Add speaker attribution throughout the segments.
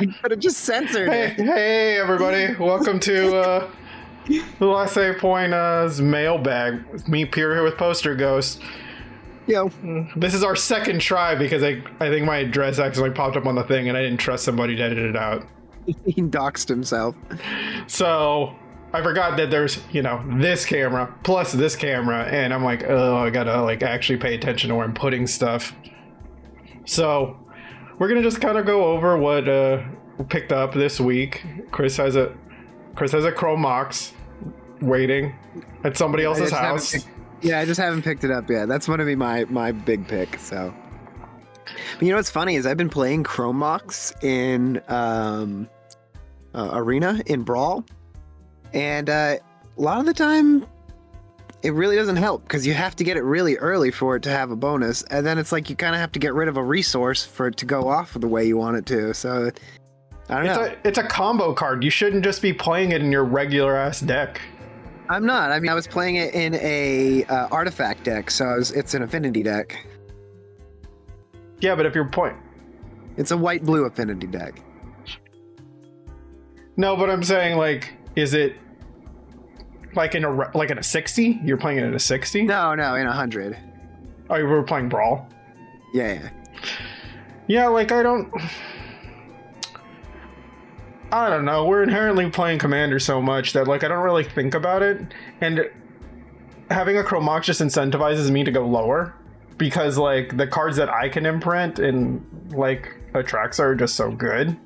Speaker 1: Could have just censored
Speaker 2: Hey,
Speaker 1: it.
Speaker 2: hey, everybody! Welcome to the Last Save Point's mailbag. With me, Pierre, here with Poster0st.
Speaker 1: Yo.
Speaker 2: This is our second try because I think my address accidentally popped up on the thing, and I didn't trust somebody to edit it out.
Speaker 1: He doxed himself.
Speaker 2: So I forgot that there's this camera plus this camera, and I'm like, oh, I gotta actually pay attention to where I'm putting stuff. So we're gonna just kind of go over what we picked up this week. Chris has a Chrome Mox waiting at somebody else's house.
Speaker 1: I just haven't picked it up yet. That's going to be my big pick. So, but you know what's funny is I've been playing Chrome Mox in Arena in Brawl, and a lot of the time it really doesn't help because you have to get it really early for it to have a bonus, and then it's like you kind of have to get rid of a resource for it to go off the way you want it to. So I don't know.
Speaker 2: It's a combo card. You shouldn't just be playing it in your regular ass deck.
Speaker 1: I'm not. I mean, I was playing it in a artifact deck, so it's an affinity deck.
Speaker 2: Yeah, but if you're
Speaker 1: it's a white-blue affinity deck.
Speaker 2: No, but I'm saying is it in a 60? You're playing it in a 60?
Speaker 1: No, in 100.
Speaker 2: Oh, you were playing Brawl?
Speaker 1: Yeah.
Speaker 2: Yeah, I don't know. We're inherently playing Commander so much that I don't really think about it, and having a Chrome Mox just incentivizes me to go lower because the cards that I can imprint in Atraxa are just so good.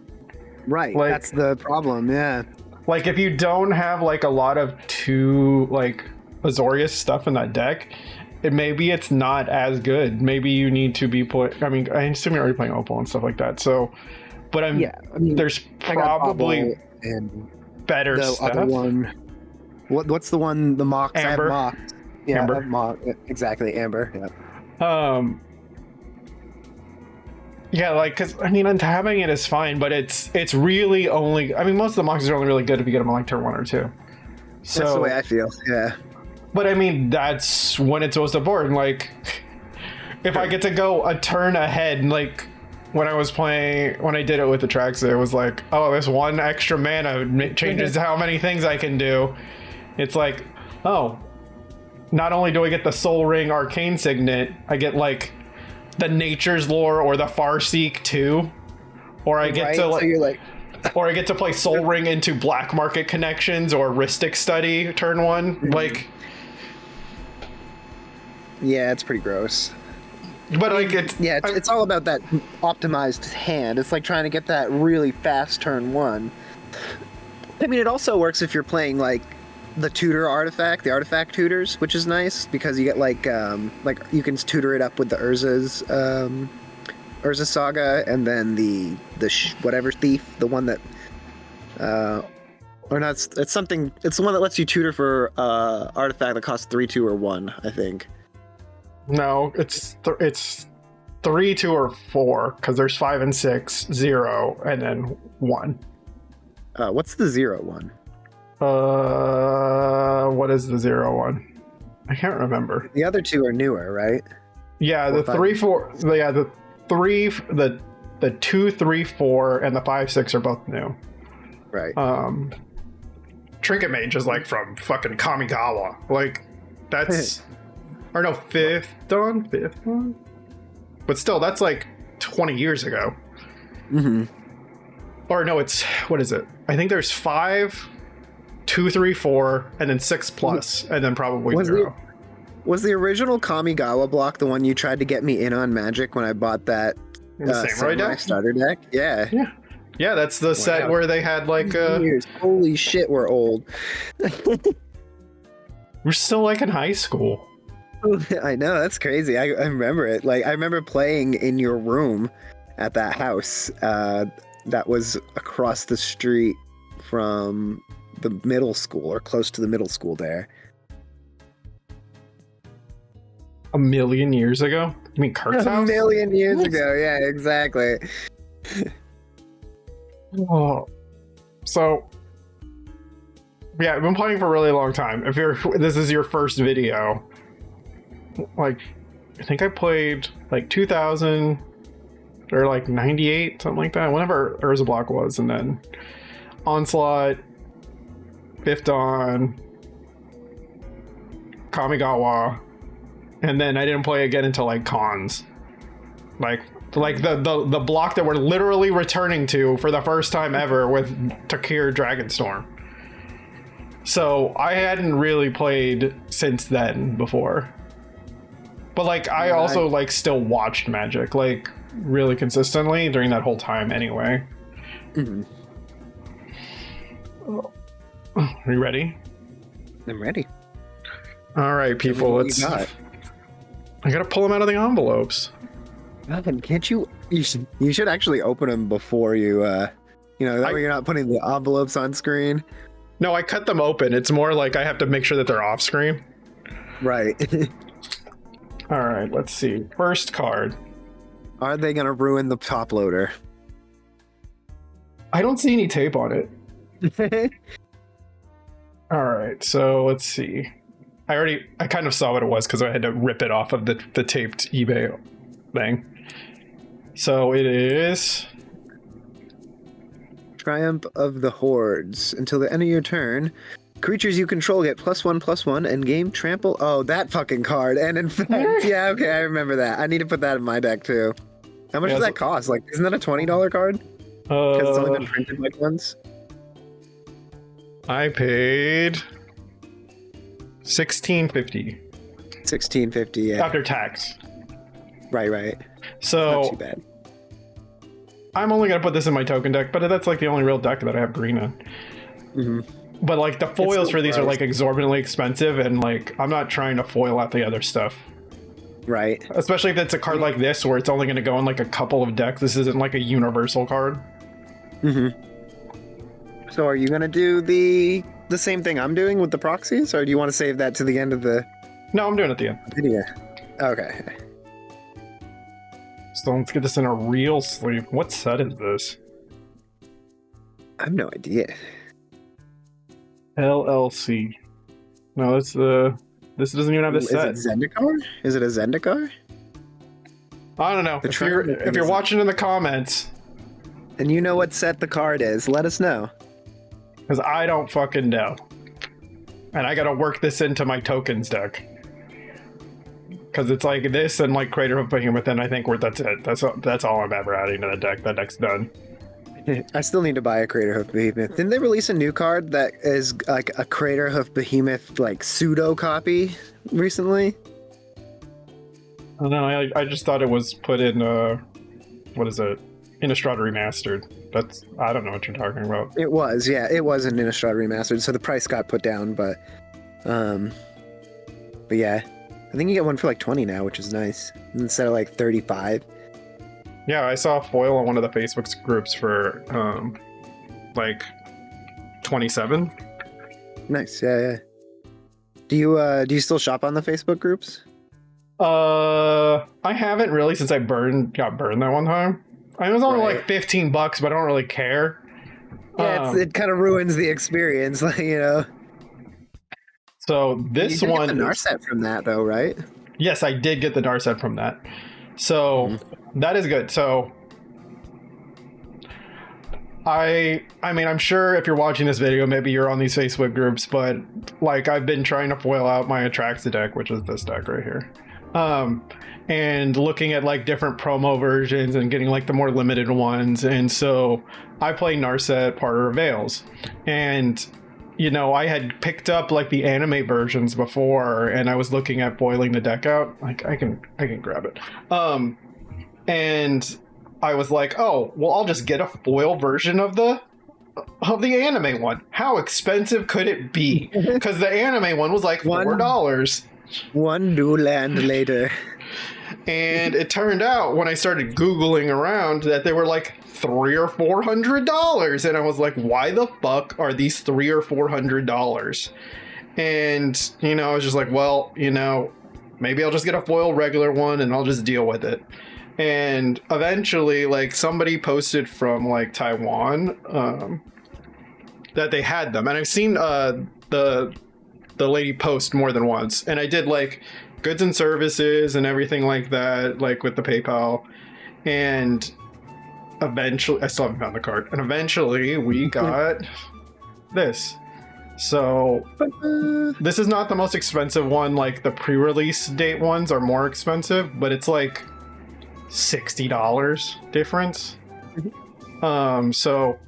Speaker 1: Right. That's the problem. Yeah.
Speaker 2: If you don't have a lot of Azorius stuff in that deck, maybe it's not as good. Maybe you need to be I assume you're already playing Opal and stuff like that. So, but there's probably better
Speaker 1: the
Speaker 2: stuff.
Speaker 1: Other one. What's the one? The Mox.
Speaker 2: Amber.
Speaker 1: I have Mox. Yeah,
Speaker 2: Amber.
Speaker 1: I have Mox. Exactly, Amber. Yeah.
Speaker 2: Because having it is fine, but it's really only. Most of the Moxes are only really good if you get them on turn 1 or 2. So
Speaker 1: that's the way I feel. Yeah.
Speaker 2: But that's when it's most important. If I get to go a turn ahead, when I did it with the Atraxa, it was oh, this one extra mana changes how many things I can do. It's oh, not only do I get the Soul Ring Arcane Signet, I get the Nature's Lore or the Farseek too, or I get to
Speaker 1: so you're
Speaker 2: or I get to play Soul Ring into Black Market Connections or Ristic Study turn 1.
Speaker 1: Mm-hmm. Yeah, it's pretty gross.
Speaker 2: But
Speaker 1: it's all about that optimized hand. It's trying to get that really fast turn 1. It also works if you're playing the tutor artifact, the artifact tutors, which is nice because you get you can tutor it up with the Urza's Urza Saga, and then the whatever thief, the one that or not. It's something. It's the one that lets you tutor for artifact that costs 3, 2, or 1. I think.
Speaker 2: No, it's 3, 2, or 4 because there's 5 and 6, 0, and then 1.
Speaker 1: What's the 0 one?
Speaker 2: What is the 0 one? I can't remember.
Speaker 1: The other 2 are newer, right?
Speaker 2: Yeah, the 3, 4. Yeah, the 3, the 2, 3, 4, and the 5, 6 are both new.
Speaker 1: Right.
Speaker 2: Trinket Mage is from fucking Kamigawa. That's. Or no, 5th Dawn? But still, that's 20 years ago.
Speaker 1: Mm-hmm.
Speaker 2: Or no, what is it? I think there's 5, 2, 3, 4, and then 6 plus, and then probably 0.
Speaker 1: Was the original Kamigawa block the one you tried to get me in on Magic when I bought that Samurai starter deck? Yeah.
Speaker 2: Yeah, that's the set where they had
Speaker 1: years. Holy shit, we're old.
Speaker 2: We're still in high school.
Speaker 1: I know, that's crazy. I remember it. I remember playing in your room at that house that was across the street from the middle school, or close to the middle school there.
Speaker 2: A million years ago? You mean Kurt's house?
Speaker 1: A million years ago, yeah, exactly.
Speaker 2: Oh. So, yeah, I've been playing for a really long time. This is your first video, I think I played 2000, or like 98, something like that. Whenever Urza block was, and then Onslaught, Fifth Dawn, Kamigawa, and then I didn't play again until like cons, like the block that we're literally returning to for the first time ever with Takir Dragonstorm. So I hadn't really played since then before, but like I also like still watched Magic like really consistently during that whole time anyway.
Speaker 1: Mm-hmm.
Speaker 2: Are you ready?
Speaker 1: I'm ready.
Speaker 2: All right, people. Let's. I gotta pull them out of the envelopes.
Speaker 1: God, can't you? You should actually open them before you. That way you're not putting the envelopes on screen.
Speaker 2: No, I cut them open. It's more like I have to make sure that they're off screen.
Speaker 1: Right.
Speaker 2: All right. Let's see. First card.
Speaker 1: Are they gonna ruin the top loader?
Speaker 2: I don't see any tape on it. All right. So let's see. I kind of saw what it was because I had to rip it off of the taped eBay thing. So it is
Speaker 1: Triumph of the Hordes. Until the end of your turn, creatures you control get +1/+1 and game trample. Oh, that fucking card. And in fact, yeah, okay, I remember that. I need to put that in my deck too. How much does that cost? Like, isn't that a $20 card? Because it's only been printed like once.
Speaker 2: I paid $16.50.
Speaker 1: $16.50, yeah.
Speaker 2: After tax.
Speaker 1: Right.
Speaker 2: So
Speaker 1: not too bad.
Speaker 2: I'm only gonna put this in my token deck, but that's like the only real deck that I have green in.
Speaker 1: Mm-hmm.
Speaker 2: But like the foils for these are like exorbitantly expensive, and like I'm not trying to foil out the other stuff.
Speaker 1: Right.
Speaker 2: Especially if it's a card like this where it's only gonna go in like a couple of decks. This isn't like a universal card.
Speaker 1: Mm-hmm. So are you gonna do the same thing I'm doing with the proxies, or do you want to save that to the end of the?
Speaker 2: No, I'm doing it at the end.
Speaker 1: Video. Okay.
Speaker 2: So let's get this in a real sleeve. What set is this?
Speaker 1: I have no idea.
Speaker 2: LLC. No, that's this doesn't even have this set.
Speaker 1: Is it Zendikar? Is it a Zendikar?
Speaker 2: I don't know. If you're watching in the comments,
Speaker 1: and you know what set the card is, let us know.
Speaker 2: Because I don't fucking know. And I gotta work this into my tokens deck. Because it's like this and like Crater of Behemoth, and I think that's it. That's all I'm ever adding to the deck. That deck's done.
Speaker 1: I still need to buy a Crater Hoof Behemoth. Didn't they release a new card that is like a Crater Hoof Behemoth like pseudo copy recently?
Speaker 2: I don't know. I just thought it was put in what is it? Innistrad Remastered. I don't know what you're talking about.
Speaker 1: It was, yeah, it was an Innistrad Remastered, so the price got put down, but yeah. I think you get one for like 20 now, which is nice. Instead of like 35.
Speaker 2: Yeah, I saw a foil on one of the Facebook groups for like 27.
Speaker 1: Nice, yeah. Do you still shop on the Facebook groups?
Speaker 2: I haven't really since I got burned that one time. I mean, it was only like $15, but I don't really care.
Speaker 1: Yeah, it kind of ruins the experience, you know.
Speaker 2: So this
Speaker 1: you
Speaker 2: one,
Speaker 1: get the Narset from that though, right?
Speaker 2: Yes, I did get the Narset from that. So that is good. So I mean, I'm sure if you're watching this video, maybe you're on these Facebook groups, but like I've been trying to foil out my Atraxa deck, which is this deck right here. And looking at like different promo versions and getting like the more limited ones. And so I play Narset Parter of Veils, and you know, I had picked up like the anime versions before, and I was looking at foiling the deck out. Like I can grab it. And I was like, oh, well, I'll just get a foil version of the anime one. How expensive could it be? Because the anime one was like $4.
Speaker 1: One new land later.
Speaker 2: And it turned out when I started Googling around that they were like $300 or $400. And I was like, why the fuck are these $300 or $400? And, you know, I was just like, well, you know, maybe I'll just get a foil regular one and I'll just deal with it. And eventually, like, somebody posted from like Taiwan that they had them. And I've seen the lady post more than once. And I did like goods and services and everything like that, like with the PayPal. And eventually, I still haven't found the card. And eventually, we got this. So this is not the most expensive one. Like the pre-release date ones are more expensive, but it's like $60 difference. So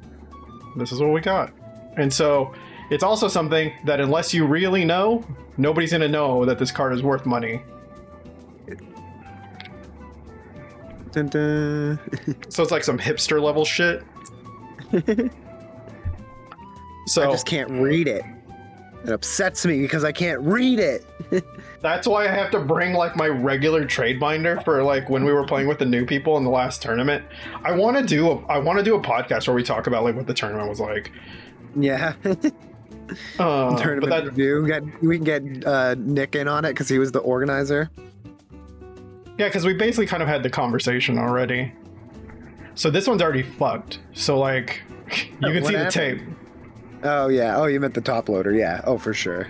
Speaker 2: this is what we got. And so it's also something that unless you really know, nobody's gonna know that this card is worth money.
Speaker 1: Dun, dun.
Speaker 2: So it's like some hipster level shit. So
Speaker 1: I just can't read it. It upsets me because I can't read it.
Speaker 2: that's why I have to bring like my regular trade binder for like when we were playing with the new people in the last tournament. I want to do a podcast where we talk about like what the tournament was like.
Speaker 1: Yeah. Tournament
Speaker 2: but that
Speaker 1: review. We can get Nick in on it because he was the organizer.
Speaker 2: Yeah, because we basically kind of had the conversation already. So this one's already fucked. So like, you can see the tape.
Speaker 1: Oh yeah. Oh, you meant the top loader. Yeah. Oh, for sure.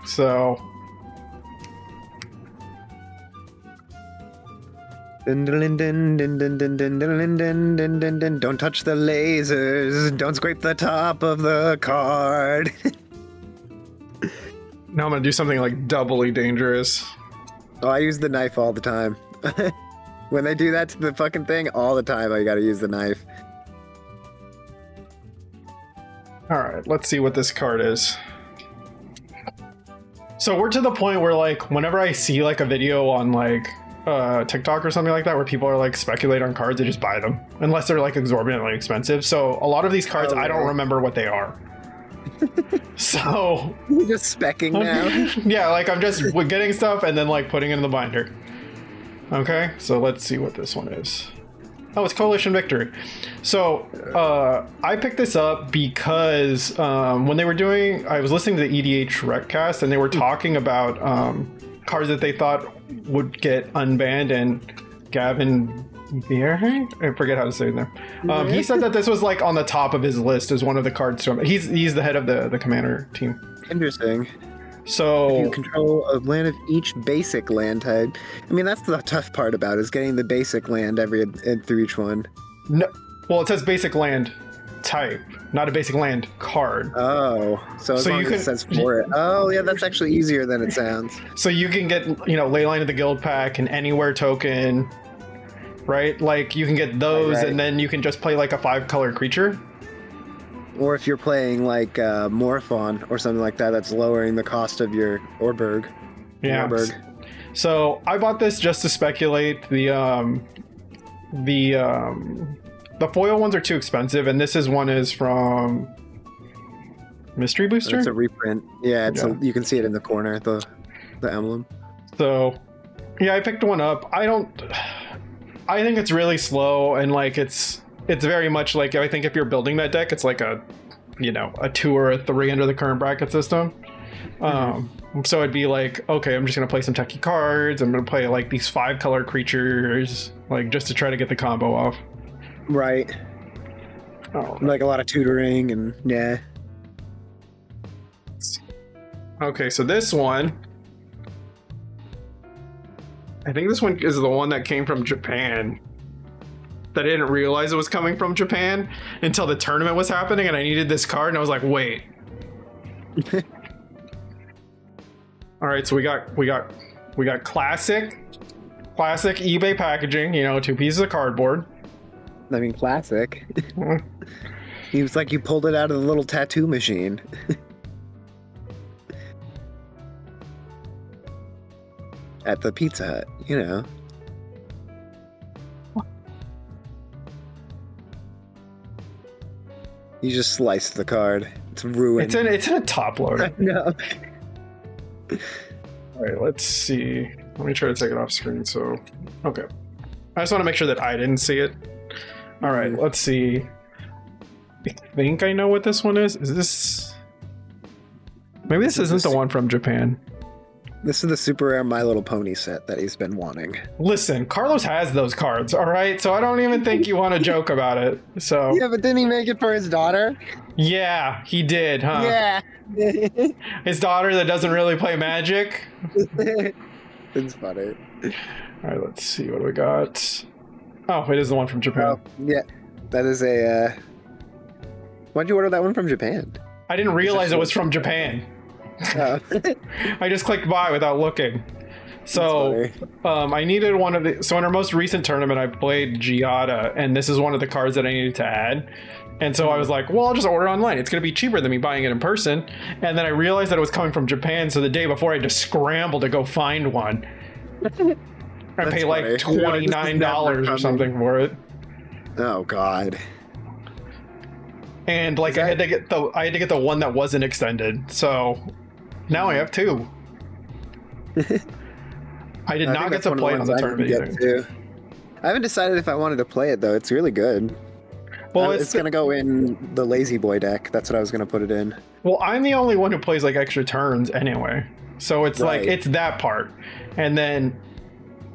Speaker 2: So.
Speaker 1: Dun, dun, dun, dun, dun, dun, dun, dun, dun, dun, dun, dun. Don't touch the lasers. Don't scrape the top of the card.
Speaker 2: Now I'm gonna do something like doubly dangerous.
Speaker 1: Oh, I use the knife all the time. When they do that to the fucking thing, all the time I gotta use the knife.
Speaker 2: Alright, let's see what this card is. So we're to the point where like, whenever I see like a video on like TikTok or something like that, where people are like speculate on cards, I just buy them. Unless they're like exorbitantly expensive. So a lot of these cards, I don't remember what they are. So
Speaker 1: you're just specking now.
Speaker 2: Yeah, like I'm just getting stuff and then like putting it in the binder. Okay, so let's see what this one is. Oh, it's Coalition Victory. So I picked this up because when they were doing, I was listening to the EDH Recast and they were talking about cards that they thought would get unbanned, and Gavin I forget how to say his name. He said that this was like on the top of his list as one of the cards to him. He's the head of the commander team.
Speaker 1: Interesting.
Speaker 2: So
Speaker 1: if you control a land of each basic land type. I mean, that's the tough part about it, is getting the basic land through each one.
Speaker 2: No, well, it says basic land type, not a basic land card.
Speaker 1: Oh, so as long as it says for it. Oh, yeah, that's actually easier than it sounds.
Speaker 2: So you can get, Leyline of the Guild pack and Anywhere token. Right? Like, you can get those, right. And then you can just play, like, a 5-color creature.
Speaker 1: Or if you're playing, like, Morphon or something like that, that's lowering the cost of your Orberg.
Speaker 2: Yeah. Orberg. So, I bought this just to speculate. The foil ones are too expensive, and this one is from Mystery Booster?
Speaker 1: It's a reprint. Yeah, you can see it in the corner, the emblem.
Speaker 2: So, yeah, I picked one up. I think it's really slow, and like it's very much like, I think if you're building that deck, it's like a 2 or a 3 under the current bracket system. So it'd be like, okay, I'm just gonna play some techie cards. I'm gonna play like these 5-color creatures, like just to try to get the combo off.
Speaker 1: Right.
Speaker 2: Oh,
Speaker 1: like a lot of tutoring and yeah.
Speaker 2: Okay, so this one. I think this one is the one that came from Japan. That I didn't realize it was coming from Japan until the tournament was happening, and I needed this card, and I was like, wait. All right, so we got classic eBay packaging. 2 pieces of cardboard.
Speaker 1: I mean, classic. It was like you pulled it out of the little tattoo machine. At the Pizza Hut, You just sliced the card. It's ruined.
Speaker 2: It's in a top loader.
Speaker 1: No.
Speaker 2: All right, let's see. Let me try to take it off screen. So, okay. I just want to make sure that I didn't see it. All right, let's see. I think I know what this one is. Is this? Maybe this isn't the one from Japan.
Speaker 1: This is the super rare My Little Pony set that he's been wanting.
Speaker 2: Listen, Carlos has those cards, all right? So I don't even think you want to joke about it. So
Speaker 1: yeah, but didn't he make it for his daughter?
Speaker 2: Yeah, he did, huh?
Speaker 1: Yeah.
Speaker 2: His daughter that doesn't really play Magic.
Speaker 1: It's funny.
Speaker 2: All right, let's see what we got. Oh, it is the one from Japan.
Speaker 1: Oh, yeah. That is a. Why'd you order that one from Japan?
Speaker 2: I didn't realize it was from Japan.
Speaker 1: Oh.
Speaker 2: I just clicked buy without looking. So I needed one of the. So in our most recent tournament, I played Giada, and this is one of the cards that I needed to add. And so I was like, well, I'll just order online. It's going to be cheaper than me buying it in person. And then I realized that it was coming from Japan. So the day before, I had to scramble to go find one. I pay like $29 or something for it.
Speaker 1: Oh God.
Speaker 2: And like I had to get the one that wasn't extended. So now I have two. I did not get to play on the tournament either.
Speaker 1: I haven't decided if I wanted to play it though. It's really good. Well, it's gonna go in the Lazy Boy deck. That's what I was gonna put it in.
Speaker 2: Well, I'm the only one who plays like extra turns anyway. So it's like it's that part. And then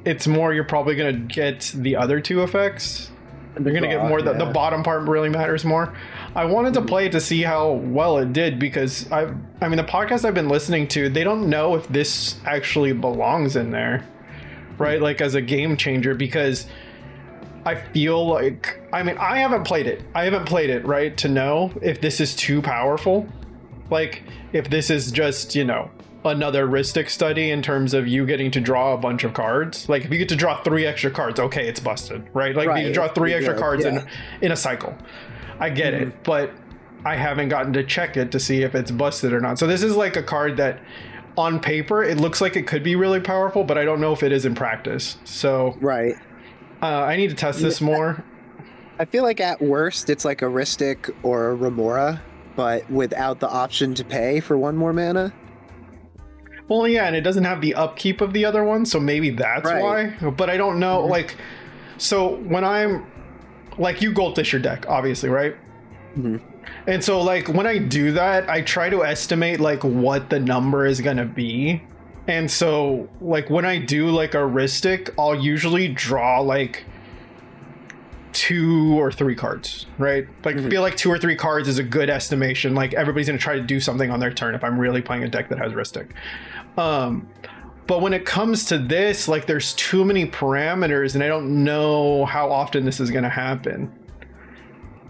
Speaker 2: it's more you're probably gonna get the other two effects. You're gonna get more the bottom part really matters more. I wanted to play it to see how well it did because I mean the podcast I've been listening to, they don't know if this actually belongs in there, right? Like as a game changer, because I feel like I haven't played it right to know if this is too powerful, like if this is just another heuristic study in terms of you getting to draw a bunch of cards. Like if you get to draw 3 extra cards, okay, it's busted, right? Like if you draw 3 extra cards in a cycle. I get it, but I haven't gotten to check it to see if it's busted or not. So this is like a card that on paper, it looks like it could be really powerful, but I don't know if it is in practice. So I need to test this more.
Speaker 1: I feel like at worst, it's like a Rhystic or a Remora, but without the option to pay for 1 more mana.
Speaker 2: Well, yeah, and it doesn't have the upkeep of the other one, so maybe that's why. But I don't know, like, so when I'm, like, you goldfish your deck, obviously, right? And so, like, when I do that, I try to estimate, like, what the number is going to be. And so, like, when I do, like, a Rhystic, I'll usually draw, like, 2 or 3 cards, right? Like, I feel like 2 or 3 cards is a good estimation. Like, everybody's going to try to do something on their turn if I'm really playing a deck that has Rhystic. But when it comes to this, like, there's too many parameters, and I don't know how often this is going to happen.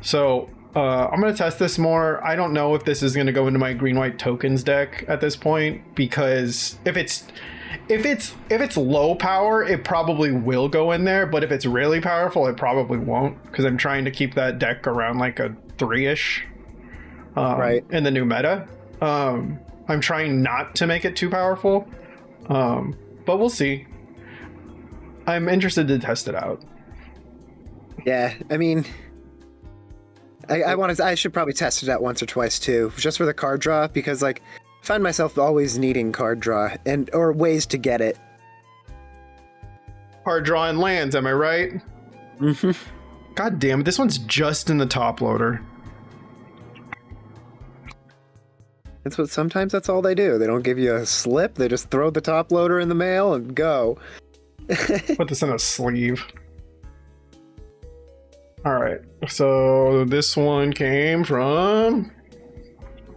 Speaker 2: So I'm going to test this more. I don't know if this is going to go into my green-white tokens deck at this point, because if it's low power, it probably will go in there. But if it's really powerful, it probably won't, because I'm trying to keep that deck around like a 3-ish in the new meta. I'm trying not to make it too powerful, but we'll see. I'm interested to test it out.
Speaker 1: Yeah, I mean, I should probably test it out once or twice too, just for the card draw, because like I find myself always needing card draw or ways to get it.
Speaker 2: Card draw and lands, am I right? God damn it! This one's just in the top loader.
Speaker 1: Sometimes that's all they do. They don't give you a slip. They just throw the top loader in the mail and go.
Speaker 2: Put this in a sleeve. All right. So this one came from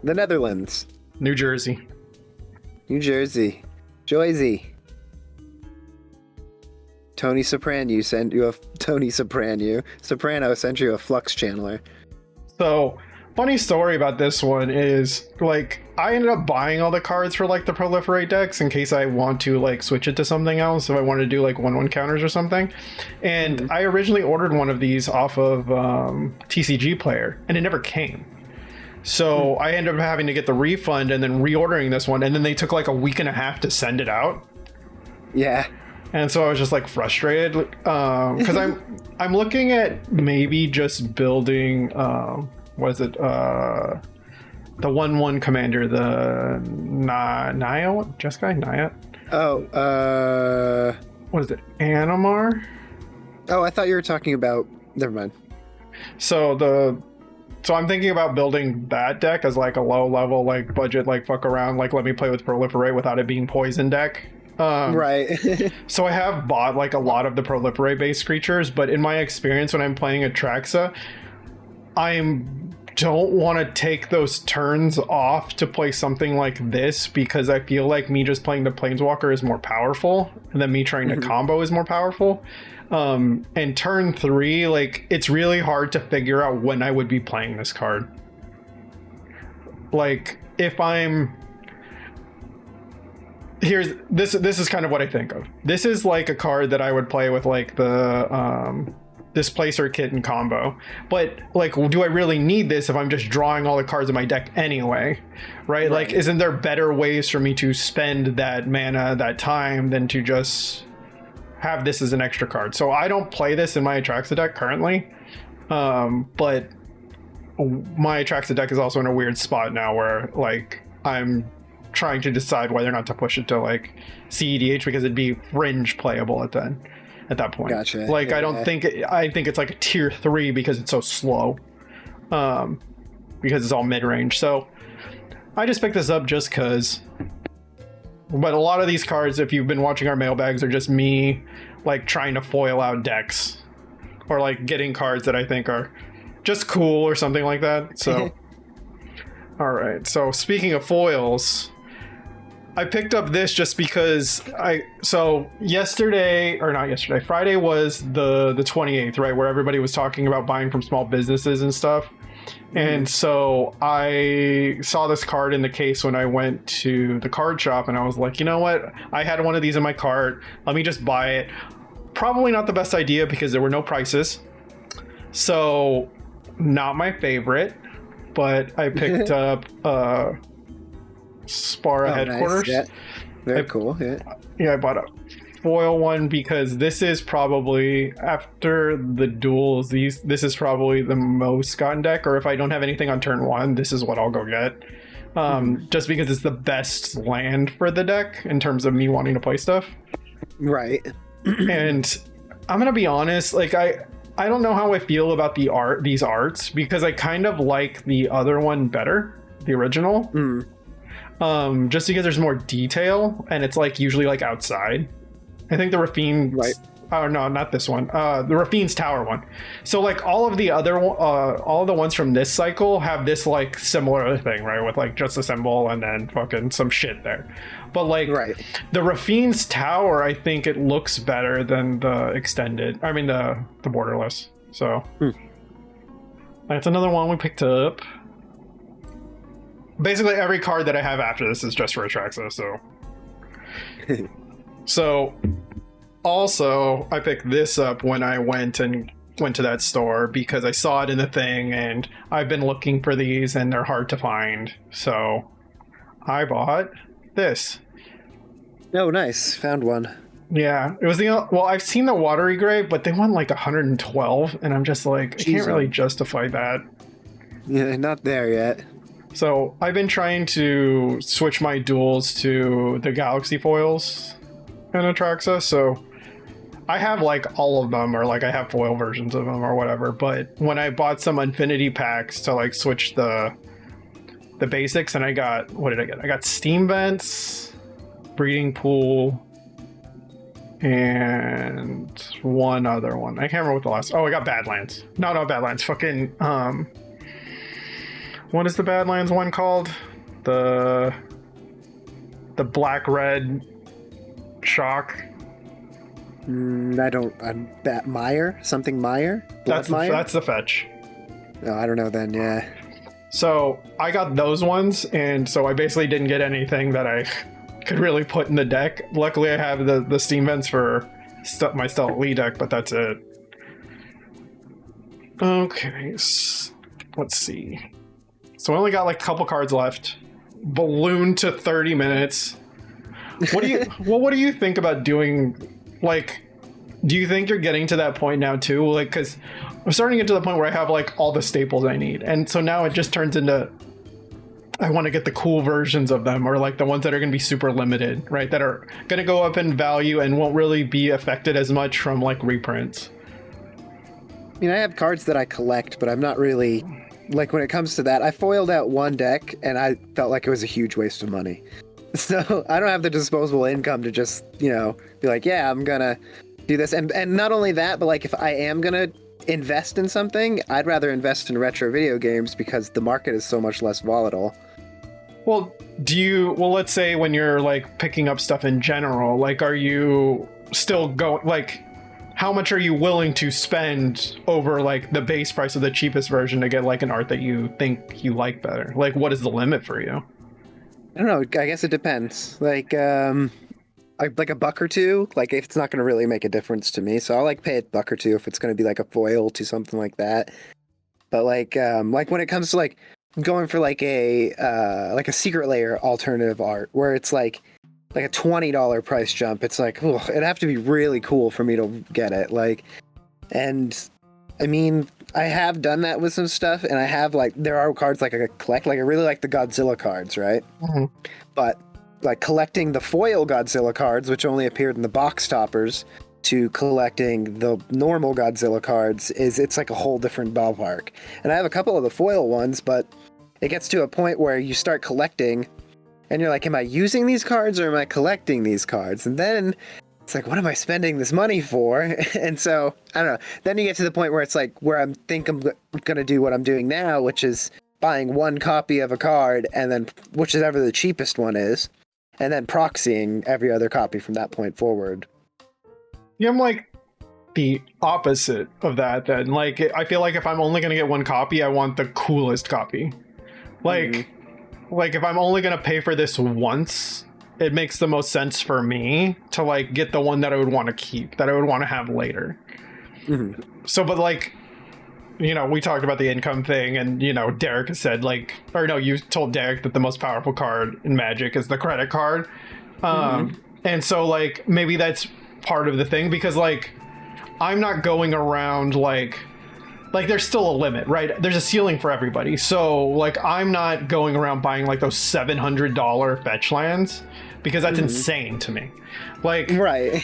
Speaker 1: the Netherlands.
Speaker 2: New Jersey.
Speaker 1: New Jersey. Jersey. Tony Soprano sent you a flux channeler.
Speaker 2: So funny story about this one is, like, I ended up buying all the cards for, like, the proliferate decks in case I want to, like, switch it to something else, if I want to do, like, 1/1 counters or something. And I originally ordered one of these off of TCG Player, and it never came. So I ended up having to get the refund and then reordering this one, and then they took, like, a week and a half to send it out.
Speaker 1: Yeah. And
Speaker 2: so I was just, like, frustrated, because I'm looking at maybe just building... was it the 1/1 commander, the Naya? Jeskai? Naya? What is it? Animar?
Speaker 1: Oh, I thought you were talking about... Never mind.
Speaker 2: So I'm thinking about building that deck as like a low level, like budget, like fuck around, like let me play with proliferate without it being poison deck.
Speaker 1: Right.
Speaker 2: So I have bought like a lot of the proliferate based creatures, but in my experience when I'm playing Atraxa, I don't want to take those turns off to play something like this, because I feel like me just playing the Planeswalker is more powerful, and then me trying to combo is more powerful. And turn 3, like, it's really hard to figure out when I would be playing this card. Like, if I'm... This is kind of what I think of. This is like a card that I would play with like the Displacer Kit and combo. But like, do I really need this if I'm just drawing all the cards in my deck anyway? Right? Like, isn't there better ways for me to spend that mana, that time, than to just have this as an extra card? So I don't play this in my Atraxa deck currently. But my Atraxa deck is also in a weird spot now where like I'm trying to decide whether or not to push it to like CEDH because it'd be fringe playable at that point.
Speaker 1: Gotcha.
Speaker 2: Like, yeah. I think it's like a tier 3 because it's so slow, because it's all mid-range. So I just picked this up just because. But a lot of these cards, if you've been watching our mailbags, are just me like trying to foil out decks or like getting cards that I think are just cool or something like that. So all right, so speaking of foils, I picked up this just because Friday was the 28th, right, where everybody was talking about buying from small businesses and stuff. And so I saw this card in the case when I went to the card shop, and I was like, you know what? I had one of these in my cart. Let me just buy it. Probably not the best idea because there were no prices. So not my favorite, but I picked up Spara Headquarters.
Speaker 1: Nice. Yeah. Very cool.
Speaker 2: Yeah, I bought a foil one because this is probably, after the duels, this is probably the most gotten deck, or if I don't have anything on turn 1, this is what I'll go get. Just because it's the best land for the deck in terms of me wanting to play stuff.
Speaker 1: Right.
Speaker 2: And I'm gonna be honest, like I don't know how I feel about these arts, because I kind of like the other one better, the original. Just because there's more detail and it's like usually like outside. I think the Rafine's, right. Oh no, not this one. The Rafine's Tower one. So like all of the ones from this cycle have this like similar thing, right? With like just a symbol and then fucking some shit there. But like the Rafine's Tower, I think it looks better than the extended. I mean the borderless. So that's another one we picked up. Basically every card that I have after this is just for Atraxa, so. So also I picked this up when I went to that store because I saw it in the thing, and I've been looking for these and they're hard to find. So I bought this.
Speaker 1: Oh, nice. Found one.
Speaker 2: Yeah, it was I've seen the Watery Grave, but they want like 112, and I'm just like, I can't really justify that.
Speaker 1: Yeah, not there yet.
Speaker 2: So I've been trying to switch my duels to the Galaxy foils in Atraxa, so I have like all of them, or like I have foil versions of them or whatever, but when I bought some Infinity packs to like switch the basics, and I got, what did I get? I got Steam Vents, Breeding Pool, and one other one. I can't remember what the last... Oh, I got Badlands. No, not Badlands. Fucking, what is the Badlands one called? The black-red shock.
Speaker 1: Meyer? Something Meyer?
Speaker 2: That's the fetch.
Speaker 1: No, I don't know then, yeah. So
Speaker 2: I got those ones, and so I basically didn't get anything that I could really put in the deck. Luckily, I have the Steam Vents for my Stealth Lee deck, but that's it. Okay, let's see. So I only got like a couple cards left. Balloon to 30 minutes. What do you think about doing? Like, do you think you're getting to that point now too? Like, because I'm starting to get to the point where I have like all the staples I need, and so now it just turns into, I want to get the cool versions of them, or like the ones that are going to be super limited, right? That are going to go up in value and won't really be affected as much from like reprints.
Speaker 1: I mean, I have cards that I collect, but I'm not really, like, when it comes to that, I foiled out one deck and I felt like it was a huge waste of money. So I don't have the disposable income to just, be like, yeah, I'm gonna do this. And not only that, but like if I am gonna invest in something, I'd rather invest in retro video games because the market is so much less volatile.
Speaker 2: Well, let's say when you're like picking up stuff in general, like, are you still going, like, how much are you willing to spend over like the base price of the cheapest version to get like an art that you think you like better? Like, what is the limit for you?
Speaker 1: I don't know. I guess it depends. Like a buck or two. Like if it's not going to really make a difference to me, so I'll like pay a buck or two if it's going to be like a foil to something like that. But like when it comes to like going for like a secret layer alternative art where it's like a $20 price jump, it's like, ugh, it'd have to be really cool for me to get it. Like, and I mean, I have done that with some stuff, and I have like there are cards like I collect. Like I really like the Godzilla cards, right?
Speaker 2: Mm-hmm.
Speaker 1: But like collecting the foil Godzilla cards, which only appeared in the box toppers, to collecting the normal Godzilla cards it's like a whole different ballpark. And I have a couple of the foil ones, but it gets to a point where you start collecting and you're like, am I using these cards or am I collecting these cards? And then it's like, what am I spending this money for? And so, I don't know. Then you get to the point where it's like, where I'm going to do what I'm doing now, which is buying one copy of a card and then whichever the cheapest one is, and then proxying every other copy from that point forward.
Speaker 2: Yeah, I'm like the opposite of that then. Like, I feel like if I'm only going to get one copy, I want the coolest copy. Like, like if I'm only going to pay for this once, it makes the most sense for me to like get the one that I would want to keep, that I would want to have later.
Speaker 1: Mm-hmm.
Speaker 2: So, but like, you know, we talked about the income thing, and you know, Derek said like, or no, you told Derek that the most powerful card in Magic is the credit card. And so like maybe that's part of the thing, because like I'm not going around like there's still a limit, right? There's a ceiling for everybody. So like I'm not going around buying like those $700 fetch lands, because that's insane to me. Like,
Speaker 1: right.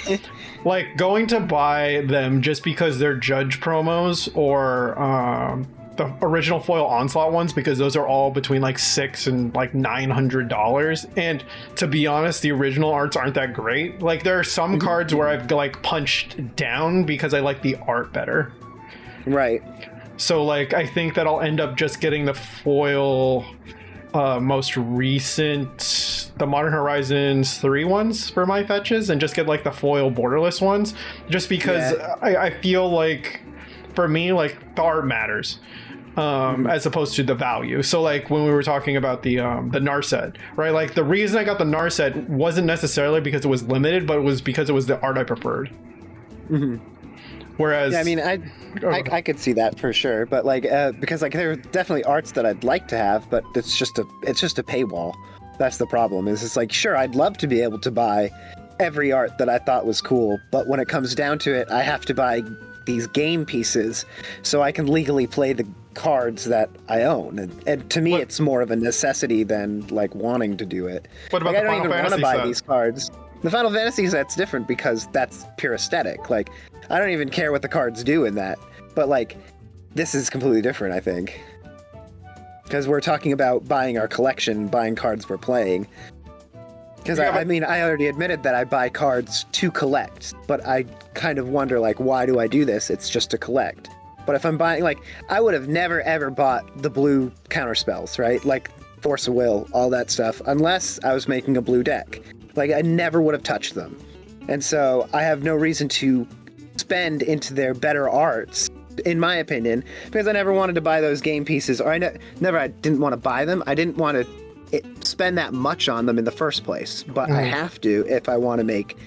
Speaker 2: like going to buy them just because they're judge promos, or the original foil onslaught ones, because those are all between like $600 and like $900. And to be honest, the original arts aren't that great. Like there are some cards where I've like punched down because I like the art better.
Speaker 1: Right.
Speaker 2: So like I think that I'll end up just getting the foil most recent, the Modern Horizons 3 ones for my fetches, and just get like the foil borderless ones, just because I feel like for me like the art matters as opposed to the value. So like when we were talking about the Narset, right? Like the reason I got the Narset wasn't necessarily because it was limited, but it was because it was the art I preferred. Whereas,
Speaker 1: yeah, I mean, I could see that for sure, but like because like there are definitely arts that I'd like to have, but it's just a paywall. That's the problem. Is it's like, sure, I'd love to be able to buy every art that I thought was cool, but when it comes down to it, I have to buy these game pieces so I can legally play the cards that I own. And to me, it's more of a necessity than like wanting to do it.
Speaker 2: What about
Speaker 1: like,
Speaker 2: the
Speaker 1: I don't
Speaker 2: Final
Speaker 1: even want to
Speaker 2: Fantasy
Speaker 1: buy
Speaker 2: set?
Speaker 1: these cards. The Final Fantasy set's different because that's pure aesthetic. Like, I don't even care what the cards do in that. But like, this is completely different, I think. Because we're talking about buying our collection, buying cards we're playing. Because I mean, I already admitted that I buy cards to collect, but I kind of wonder, like, why do I do this? It's just to collect. But if I'm buying, like, I would have never ever bought the blue counterspells, right? Like Force of Will, all that stuff, unless I was making a blue deck. Like, I never would have touched them. And so I have no reason to spend into their better arts, in my opinion, because I never wanted to buy those game pieces, or I didn't want to buy them. I didn't want to spend that much on them in the first place, but I have to if I want to make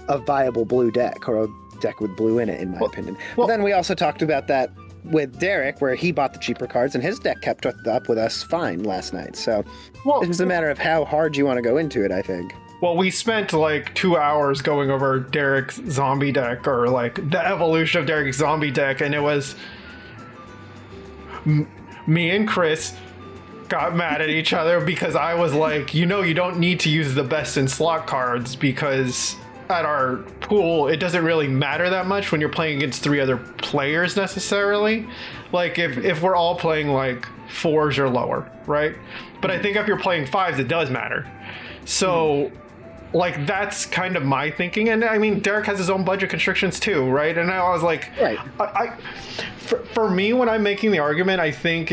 Speaker 1: a viable blue deck, or a deck with blue in it, in my opinion. But then we also talked about that with Derek, where he bought the cheaper cards and his deck kept up with us fine last night. So it's just a matter of how hard you want to go into it, I think.
Speaker 2: Well, we spent like 2 hours going over Derek's zombie deck, or like the evolution of Derek's zombie deck, and it was me and Chris got mad at each other because I was like, you know, you don't need to use the best in slot cards, because at our pool it doesn't really matter that much when you're playing against 3 other players necessarily. Like if we're all playing like 4s or lower, right? But I think if you're playing 5s, it does matter. So like that's kind of my thinking. And I mean, Derek has his own budget constrictions too, right? And I was like, right. For me, when I'm making the argument, I think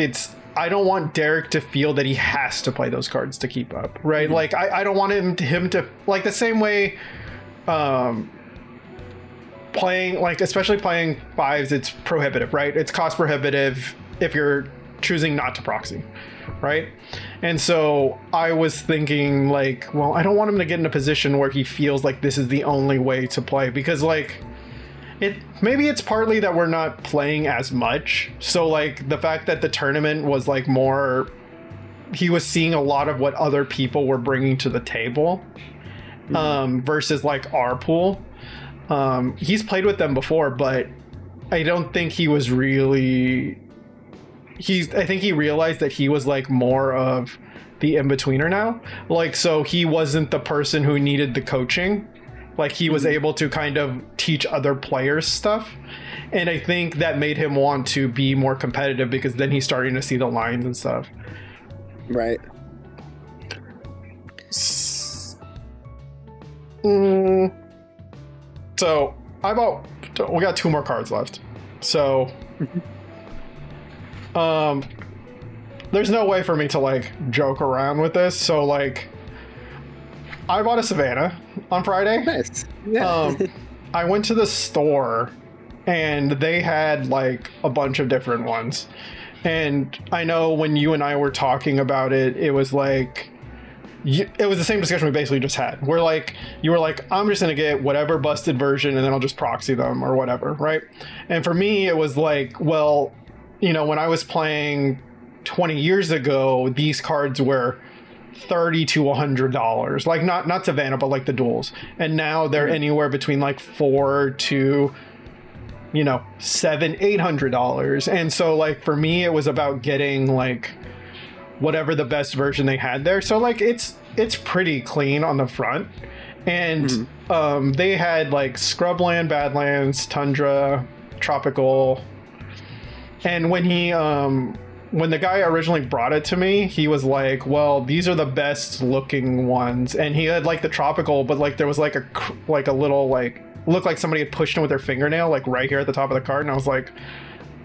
Speaker 2: I don't want Derek to feel that he has to play those cards to keep up, right? Like I don't want him to like the same way playing, like, especially playing fives, it's prohibitive, right? It's cost prohibitive if you're choosing not to proxy, right? And so I was thinking, like, well, I don't want him to get in a position where he feels like this is the only way to play, because, like, maybe it's partly that we're not playing as much. So, like, the fact that the tournament was, like, more, he was seeing a lot of what other people were bringing to the table, versus, like, our pool. He's played with them before, but I don't think he was really... I think he realized that he was, like, more of the in-betweener now. Like, so he wasn't the person who needed the coaching. Like, he was able to kind of teach other players stuff. And I think that made him want to be more competitive, because then he's starting to see the lines and stuff.
Speaker 1: Right.
Speaker 2: So we got 2 more cards left. So there's no way for me to, like, joke around with this. So, like, I bought a Savannah on Friday.
Speaker 1: Nice. Yeah.
Speaker 2: I went to the store and they had, like, a bunch of different ones. And I know when you and I were talking about it, it was like, it was the same discussion we basically just had. We're like, you were like, I'm just gonna get whatever busted version and then I'll just proxy them or whatever, right? And for me, it was like, well, you know, when I was playing 20 years ago, these cards were $30 to $100, like not Savannah, but like the duels, and now they're anywhere between like $400 to, you know, $700-800. And so, like, for me, it was about getting, like, whatever the best version they had there. So, like, it's pretty clean on the front, and they had, like, Scrubland, Badlands, Tundra, Tropical. And when he when the guy originally brought it to me, he was like, well, these are the best looking ones. And he had, like, the Tropical, but, like, there was like a little, like, looked like somebody had pushed him with their fingernail, like, right here at the top of the card. And I was like,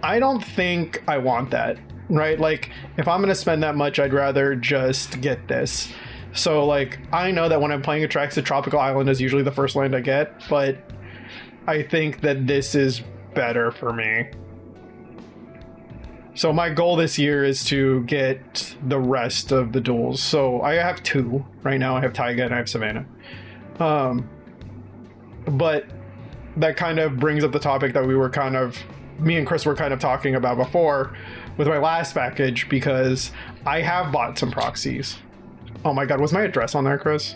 Speaker 2: I don't think I want that, right? Like, if I'm gonna spend that much, I'd rather just get this. So, like, I know that when I'm playing Atraxa, the Tropical Island is usually the first land I get, but I think that this is better for me. So my goal this year is to get the rest of the duels. So I have 2 right now. I have Taiga and I have Savannah. But that kind of brings up the topic that me and Chris were kind of talking about before with my last package, because I have bought some proxies. Oh my God, was my address on there, Chris?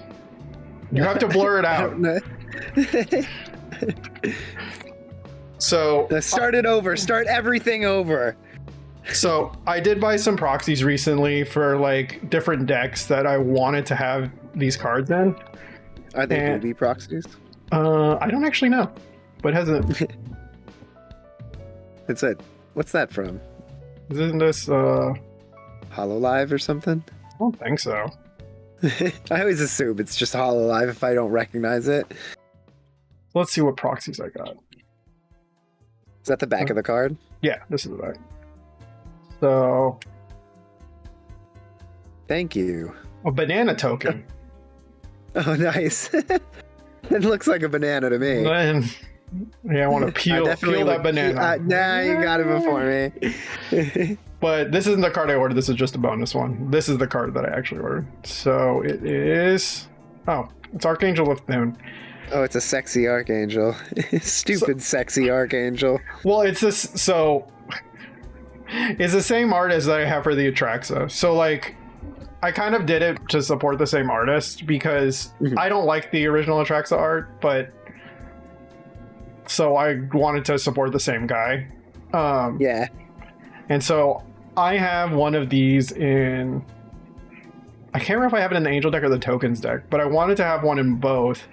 Speaker 2: You have to blur it out. So
Speaker 1: start it over. Start everything over.
Speaker 2: So I did buy some proxies recently for, like, different decks that I wanted to have these cards in.
Speaker 1: Are they booby proxies?
Speaker 2: I don't actually know, but hasn't.
Speaker 1: It's what's that from?
Speaker 2: Isn't this
Speaker 1: Hololive or something?
Speaker 2: I don't think so.
Speaker 1: I always assume it's just Hololive if I don't recognize it.
Speaker 2: Let's see what proxies I got.
Speaker 1: Is that the back of the card?
Speaker 2: Yeah, this is the back. So,
Speaker 1: thank you.
Speaker 2: A banana token.
Speaker 1: Oh, nice. It looks like a banana to me.
Speaker 2: Then, yeah, I want to peel that banana.
Speaker 1: Nah, you got it before me.
Speaker 2: But this isn't the card I ordered. This is just a bonus one. This is the card that I actually ordered. So it is... Oh, it's Archangel of Thune.
Speaker 1: Oh, it's a sexy Archangel. Stupid sexy Archangel.
Speaker 2: Well, it's this... So... It's the same artist that I have for the Atraxa. So, like, I kind of did it to support the same artist, because I don't like the original Atraxa art, but so I wanted to support the same guy.
Speaker 1: Yeah.
Speaker 2: And so I have one of these in... I can't remember if I have it in the Angel deck or the Tokens deck, but I wanted to have one in both.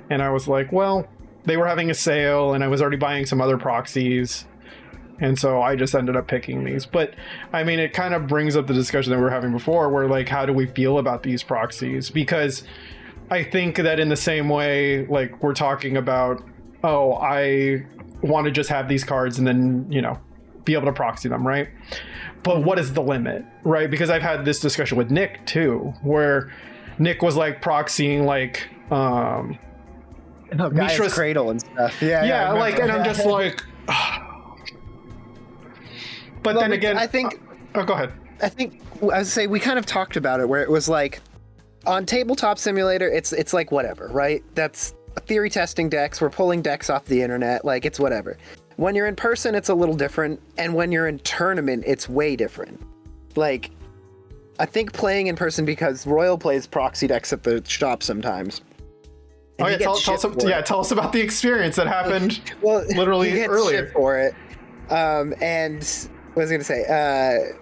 Speaker 2: And I was like, well, they were having a sale and I was already buying some other proxies. And so I just ended up picking these. But, I mean, it kind of brings up the discussion that we were having before, where, like, how do we feel about these proxies? Because I think that in the same way, like, we're talking about, oh, I want to just have these cards and then, you know, be able to proxy them, right? But what is the limit, right? Because I've had this discussion with Nick, too, where Nick was, like, proxying, like,
Speaker 1: Oh, Gaia's
Speaker 2: Mishra's
Speaker 1: Cradle and stuff. Yeah,
Speaker 2: yeah,
Speaker 1: I
Speaker 2: like, and
Speaker 1: remember.
Speaker 2: I'm just like, but
Speaker 1: Well,
Speaker 2: then again,
Speaker 1: I think
Speaker 2: oh, go ahead.
Speaker 1: I would say we kind of talked about it where it was like on Tabletop Simulator, it's like whatever, right? That's theory testing decks. We're pulling decks off the internet. Like, it's whatever. When you're in person, it's a little different. And when you're in tournament, it's way different. Like, I think playing in person, because Royal plays proxy decks at the shop sometimes.
Speaker 2: Oh yeah, tell us about the experience that happened.
Speaker 1: Well,
Speaker 2: literally
Speaker 1: he gets
Speaker 2: earlier
Speaker 1: shit for it. And what was I gonna say?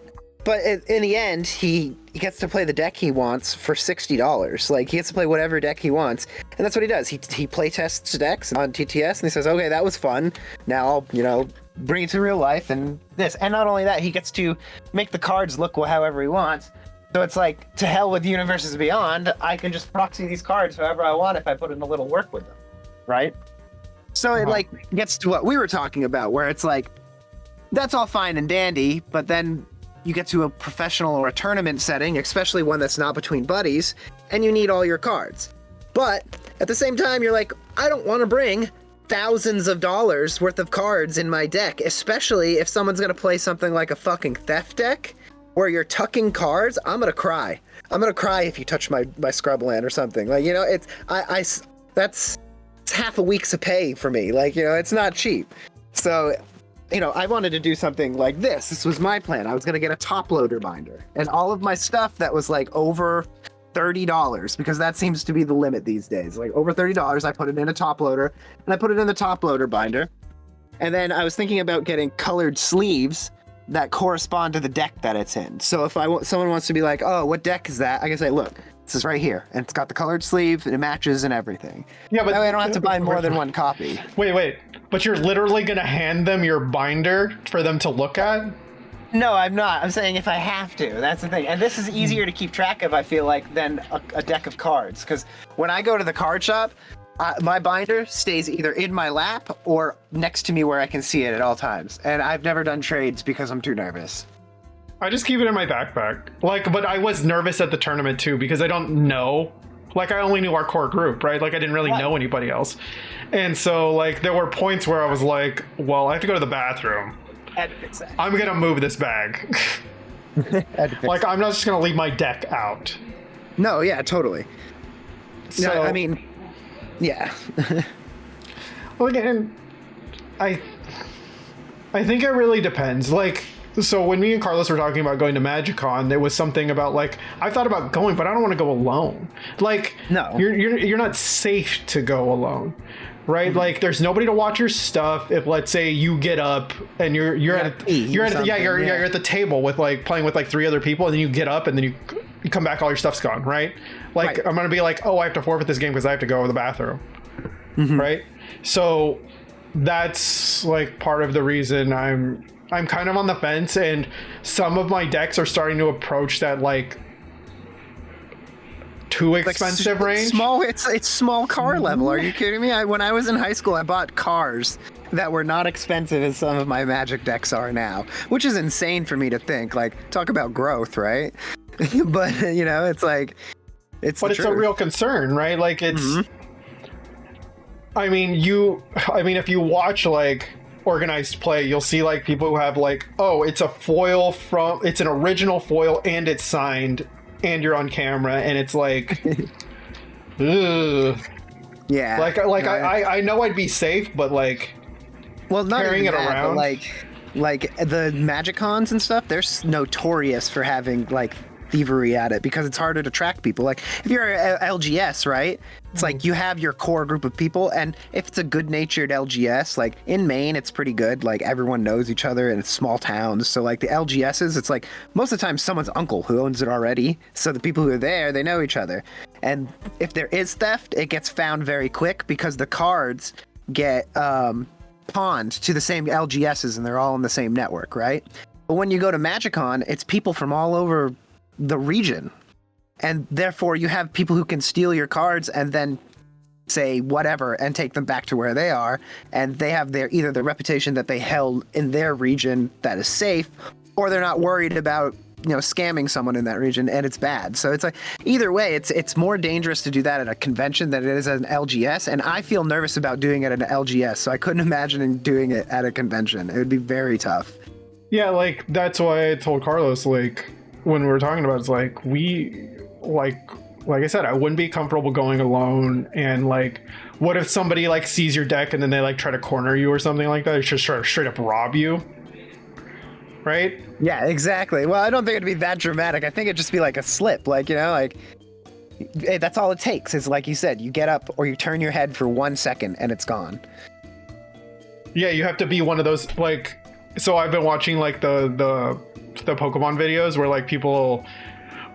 Speaker 1: But in the end, he gets to play the deck he wants for $60. Like, he gets to play whatever deck he wants, and that's what he does. He play tests decks on TTS, and he says, "Okay, that was fun. Now I'll bring it to real life and this." And not only that, he gets to make the cards look however he wants. So it's like, to hell with Universes Beyond. I can just proxy these cards however I want if I put in a little work with them, right? So it like gets to what we were talking about, where it's like, that's all fine and dandy, but then you get to a professional or a tournament setting, especially one that's not between buddies, and you need all your cards. But at the same time, you're like, I don't want to bring thousands of dollars worth of cards in my deck, especially if someone's going to play something like a fucking theft deck where you're tucking cards. I'm going to cry. I'm going to cry if you touch my scrubland or something. Like, that's half a week's of pay for me. Like, it's not cheap. So, I wanted to do something like this. This was my plan. I was going to get a top loader binder, and all of my stuff that was like over $30, because that seems to be the limit these days. Like, over $30, I put it in a top loader, and I put it in the top loader binder. And then I was thinking about getting colored sleeves that correspond to the deck that it's in. So if someone wants to be like, "Oh, what deck is that?" I can say, "Look, this is right here, and it's got the colored sleeve, and it matches and everything."
Speaker 2: Yeah, but
Speaker 1: that way I don't have to buy more than one copy.
Speaker 2: Wait. But you're literally gonna hand them your binder for them to look at?
Speaker 1: No, I'm not. I'm saying if I have to. That's the thing. And this is easier to keep track of, I feel like, than a deck of cards. Because when I go to the card shop, my binder stays either in my lap or next to me where I can see it at all times. And I've never done trades because I'm too nervous.
Speaker 2: I just keep it in my backpack. But I was nervous at the tournament too, because I don't know. Like, I only knew our core group, right? Like, I didn't really know anybody else. And so, like, there were points where I was like, well, I have to go to the bathroom. I'm going to move this bag. Like, I'm not just going to leave my deck out.
Speaker 1: No, yeah, totally.
Speaker 2: So,
Speaker 1: no, I mean, yeah.
Speaker 2: Well, again, I think it really depends. Like, so when me and Carlos were talking about going to MagicCon, there was something about, like, I thought about going, but I don't want to go alone. Like,
Speaker 1: no,
Speaker 2: you're not safe to go alone, right? Mm-hmm. Like, there's nobody to watch your stuff. If, let's say, you get up and you're at the table with playing with 3 other people, and then you get up and then you come back, all your stuff's gone, right? Like, right. I'm gonna be like, oh, I have to forfeit this game because I have to go to the bathroom, right? So that's like part of the reason I'm kind of on the fence, and some of my decks are starting to approach that too expensive range.
Speaker 1: It's small car level. Are you kidding me? When I was in high school, I bought cars that were not expensive as some of my Magic decks are now, which is insane for me to think. Like, talk about growth, right? But it's like, it's
Speaker 2: a real concern, right? Like, it's. I mean, if you watch organized play, you'll see people who have it's a foil it's an original foil and it's signed and you're on camera, and it's like ugh.
Speaker 1: Yeah,
Speaker 2: I know I'd be safe, but
Speaker 1: well, not
Speaker 2: carrying
Speaker 1: even
Speaker 2: it
Speaker 1: that,
Speaker 2: around,
Speaker 1: but the Magic Cons and stuff, they're notorious for having thievery at it because it's harder to track people. Like, if you're a LGS, right, it's like you have your core group of people, and if it's a good-natured LGS, like in Maine, it's pretty good. Like, everyone knows each other, and it's small towns. So the LGSs, it's like most of the time someone's uncle who owns it already, so the people who are there, they know each other. And if there is theft, it gets found very quick because the cards get pawned to the same LGSs, and they're all in the same network, right? But when you go to MagicCon, it's people from all over the region, and therefore you have people who can steal your cards and then say whatever and take them back to where they are, and they have either the reputation that they held in their region that is safe, or they're not worried about scamming someone in that region, and it's bad. So it's like either way, it's more dangerous to do that at a convention than it is at an LGS, and I feel nervous about doing it at an LGS. So I couldn't imagine doing it at a convention. It would be very tough.
Speaker 2: Yeah, like that's why I told Carlos, like when we were talking about it, it's like like I said, I wouldn't be comfortable going alone, and like what if somebody like sees your deck and then they like try to corner you or something like that, or just try to straight up rob you, right?
Speaker 1: Yeah, exactly. Well, I don't think it'd be that dramatic. I think it'd just be like a slip, like hey, that's all it takes is, like you said, you get up or you turn your head for 1 second and it's gone.
Speaker 2: Yeah, you have to be one of those, like, so I've been watching like the Pokemon videos where like people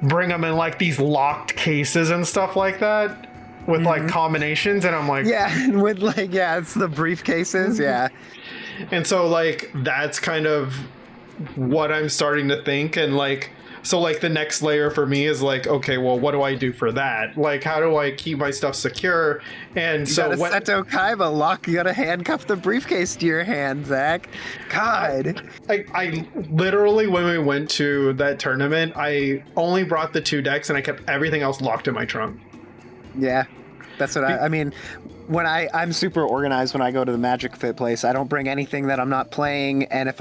Speaker 2: bring them in like these locked cases and stuff like that with like combinations, and I'm like,
Speaker 1: yeah, with like, yeah, it's the briefcases, yeah.
Speaker 2: And so like that's kind of what I'm starting to think, and like so like the next layer for me is like, okay, well, what do I do for that? Like, how do I keep my stuff secure? And so
Speaker 1: you gotta Seto Kaiba lock, you gotta handcuff the briefcase to your hand, Zach. God.
Speaker 2: I literally, when we went to that tournament, I only brought the 2 decks and I kept everything else locked in my trunk.
Speaker 1: Yeah, that's what I mean. When I'm super organized when I go to the Magic Fit place. I don't bring anything that I'm not playing, and if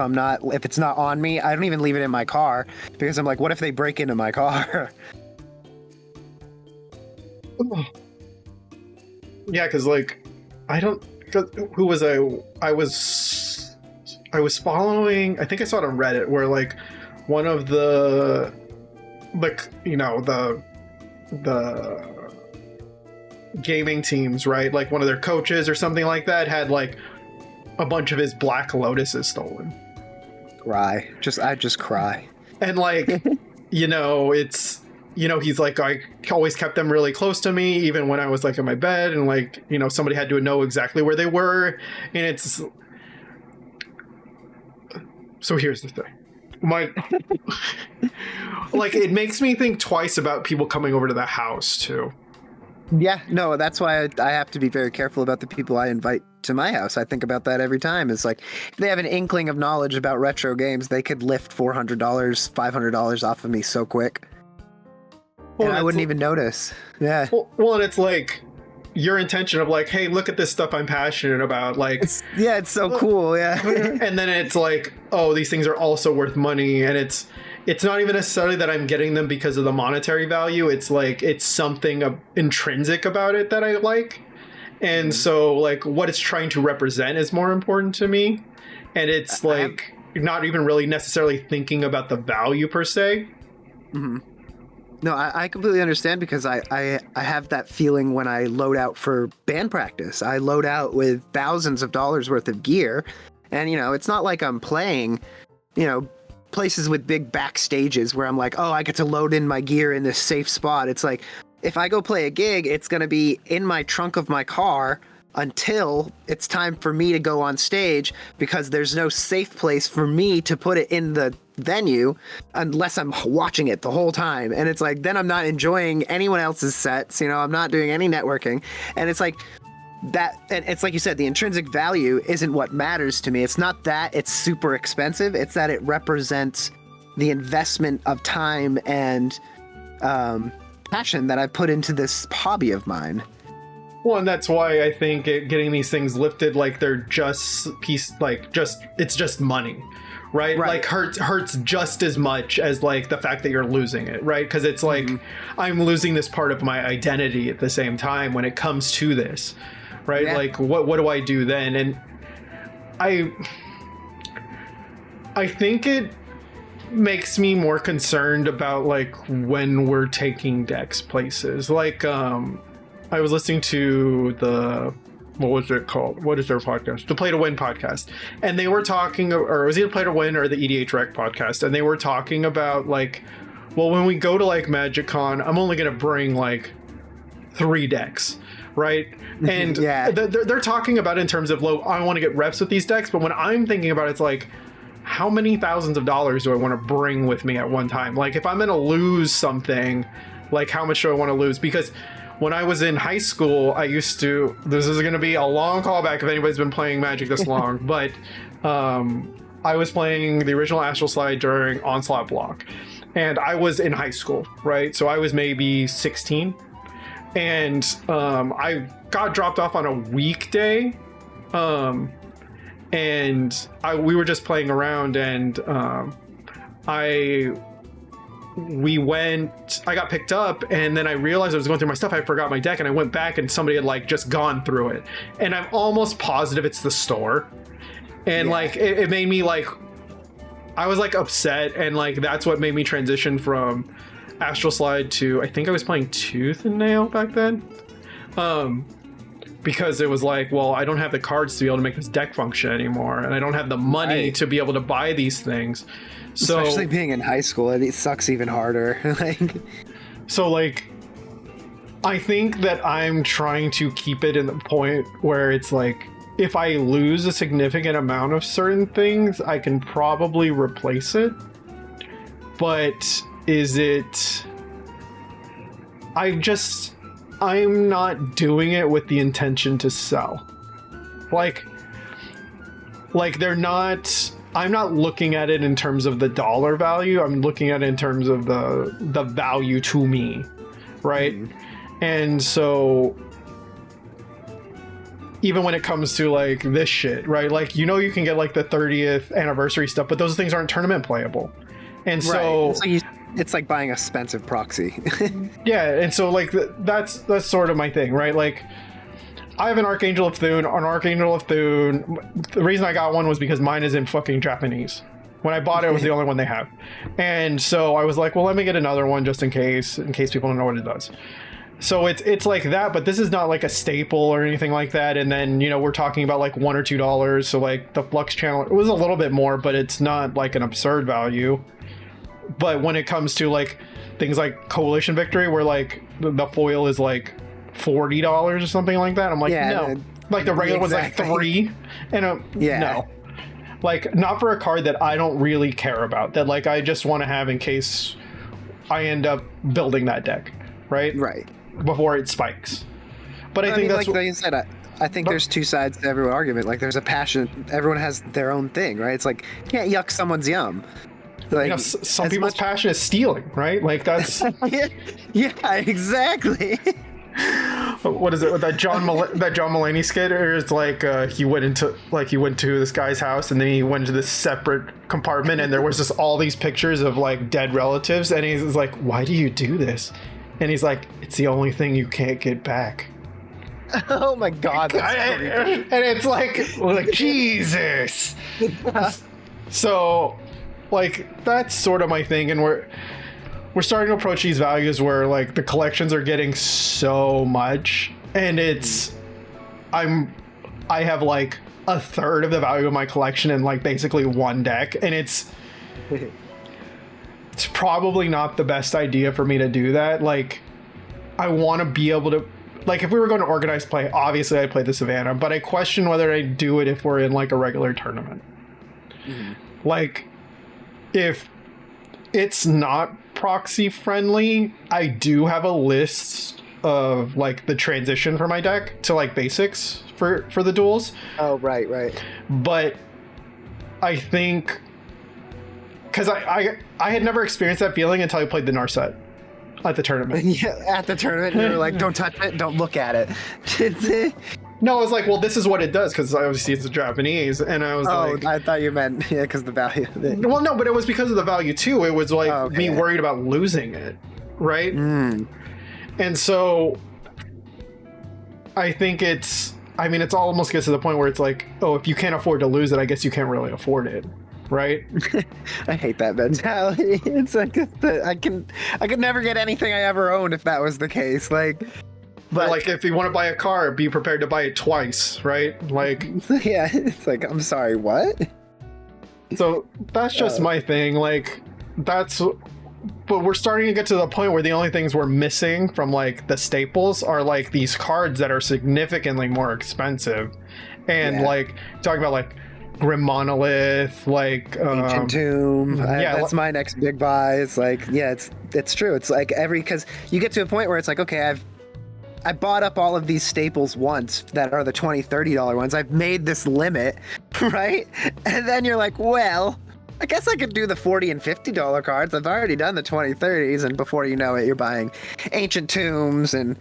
Speaker 1: it's not on me, I don't even leave it in my car, because I'm like, what if they break into my car?
Speaker 2: Yeah, because like who was I was following, I think I saw it on Reddit, where like one of the gaming teams, right, like one of their coaches or something like that had like a bunch of his Black Lotuses stolen.
Speaker 1: I just cry.
Speaker 2: And like it's he's like, I always kept them really close to me even when I was like in my bed, and like somebody had to know exactly where they were. And it's so here's the thing, like it makes me think twice about people coming over to the house too.
Speaker 1: Yeah, no, that's why I have to be very careful about the people I invite to my house. I think about that every time. It's like, if they have an inkling of knowledge about retro games, they could lift $400, $500 off of me so quick. Well, and I wouldn't even notice. Yeah.
Speaker 2: Well, and it's like your intention of like, hey, look at this stuff I'm passionate about. Like,
Speaker 1: it's so cool. Yeah.
Speaker 2: And then it's like, oh, these things are also worth money. And it's not even necessarily that I'm getting them because of the monetary value. It's like, it's something intrinsic about it that I like. And so like what it's trying to represent is more important to me. And it's like not even really necessarily thinking about the value per se.
Speaker 1: Mm-hmm. No, I completely understand, because I have that feeling when I load out for band practice. I load out with thousands of dollars worth of gear. And, it's not like I'm playing, places with big backstages where I'm like, oh, I get to load in my gear in this safe spot. It's like, if I go play a gig, it's going to be in my trunk of my car until it's time for me to go on stage, because there's no safe place for me to put it in the venue unless I'm watching it the whole time. And it's like, then I'm not enjoying anyone else's sets. I'm not doing any networking. And it's like, that, and it's like you said, the intrinsic value isn't what matters to me. It's not that it's super expensive, it's that it represents the investment of time and passion that I put into this hobby of mine.
Speaker 2: Well, and that's why I think getting these things lifted, like they're just it's just money, right? Like hurts just as much as like the fact that you're losing it, right? Because it's like I'm losing this part of my identity at the same time when it comes to this. Right? Yeah. Like, what do I do then? And I think it makes me more concerned about like when we're taking decks places. Like, I was listening to what was it called? What is their podcast? The Play to Win podcast. And they were talking, or it was either Play to Win or the EDHREC podcast. And they were talking about like, well, when we go to like MagicCon, I'm only going to bring like 3 decks. Right? And
Speaker 1: yeah.
Speaker 2: they're talking about it in terms of, I want to get reps with these decks, but when I'm thinking about it, it's like, how many thousands of dollars do I want to bring with me at one time? Like, if I'm going to lose something, like, how much do I want to lose? Because when I was in high school, this is going to be a long callback if anybody's been playing Magic this long, but I was playing the original Astral Slide during Onslaught Block. and I was in high school, right? So I was maybe 16, and I got dropped off on a weekday, and we were just playing around, and I got picked up, and then I realized I was going through my stuff. I forgot my deck, and I went back, and somebody had like just gone through it, and I'm almost positive it's the store. And like it made me like, I was like upset, and like that's what made me transition from Astral Slide to, I think I was playing Tooth and Nail back then, because it was like, well, I don't have the cards to be able to make this deck function anymore, and I don't have the money to be able to buy these things. So,
Speaker 1: especially being in high school, it sucks even harder.
Speaker 2: So like, I think that I'm trying to keep it in the point where it's like, if I lose a significant amount of certain things, I can probably replace it. But is it... I'm not doing it with the intention to sell. Like they're not... I'm not looking at it in terms of the dollar value. I'm looking at it in terms of the value to me, right? Mm-hmm. And so even when it comes to like this shit, right? Like, you can get like the 30th anniversary stuff, but those things aren't tournament playable. And so
Speaker 1: it's like buying a expensive proxy.
Speaker 2: Yeah, and so like that's sort of my thing, right? Like, I have an Archangel of Thune. The reason I got one was because mine is in fucking Japanese. When I bought it, it was the only one they have. And so I was like, well, let me get another one just in case people don't know what it does. So it's like that, but this is not like a staple or anything like that. And then, we're talking about like $1 or $2. So like the Flux channel, it was a little bit more, but it's not like an absurd value. But when it comes to like things like Coalition Victory, where like the foil is like $40 or something like that, I'm like, no. Like the regular one's like $3, and no. Like, not for a card that I don't really care about, that like I just want to have in case I end up building that deck, right?
Speaker 1: Right.
Speaker 2: Before it spikes. But I think that's
Speaker 1: like you said, I think there's two sides to every argument. Like, there's a passion. Everyone has their own thing, right? It's like, you can't yuck someone's yum. Like,
Speaker 2: some people's passion is stealing, right? Like, that's
Speaker 1: yeah, exactly.
Speaker 2: What is it with that John Mulaney skit? Or it's like he went to this guy's house, and then he went into this separate compartment, and there was just all these pictures of like dead relatives, and he's like, why do you do this? And he's like, it's the only thing you can't get back.
Speaker 1: Oh my god,
Speaker 2: and it's like Jesus. So like, that's sort of my thing, and we're starting to approach these values where like the collections are getting so much, and I have like a third of the value of my collection in like basically one deck, and it's probably not the best idea for me to do that. Like, I want to be able to, like, if we were going to organized play, obviously I'd play the Savannah, but I question whether I'd do it if we're in like a regular tournament. Mm-hmm. Like, if it's not proxy friendly, I do have a list of like the transition for my deck to like basics for the duels.
Speaker 1: Oh, right.
Speaker 2: But I think, because I had never experienced that feeling until I played the Narset at the tournament.
Speaker 1: Yeah, at the tournament, you were like, don't touch it, don't look at it.
Speaker 2: No, I was like, well, this is what it does, because obviously it's Japanese, and I was like...
Speaker 1: Oh, I thought you meant, because the value of it.
Speaker 2: Well, no, but it was because of the value, too. It was like me worried about losing it, right? Mm. And so I think it's almost gets to the point where it's like, oh, if you can't afford to lose it, I guess you can't really afford it, right?
Speaker 1: I hate that mentality. It's like, I could never get anything I ever owned if that was the case. But
Speaker 2: like, if you want to buy a car, be prepared to buy it twice, right? Like,
Speaker 1: yeah, it's like, I'm sorry, what?
Speaker 2: So that's just my thing. Like, but we're starting to get to the point where the only things we're missing from like the staples are like these cards that are significantly more expensive, and like talking about like Grim Monolith, like
Speaker 1: Ancient Tomb. That's my next big buy. It's like, yeah, it's true. It's like because you get to a point where it's like, okay, I bought up all of these staples once that are the $20, $30 ones. I've made this limit, right? And then you're like, well, I guess I could do the $40 and $50 cards. I've already done the 20, 30s, and before you know it, you're buying Ancient Tombs and,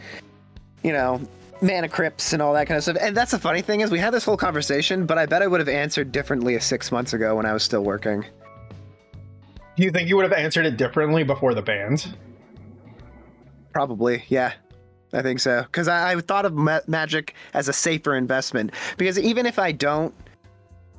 Speaker 1: you know, Mana Crypts and all that kind of stuff. And that's the funny thing is we had this whole conversation, but I bet I would have answered differently 6 months ago when I was still working.
Speaker 2: Do you think you would have answered it differently before the bans?
Speaker 1: Probably, yeah. I think so. Because I thought of Magic as a safer investment. Because even if I don't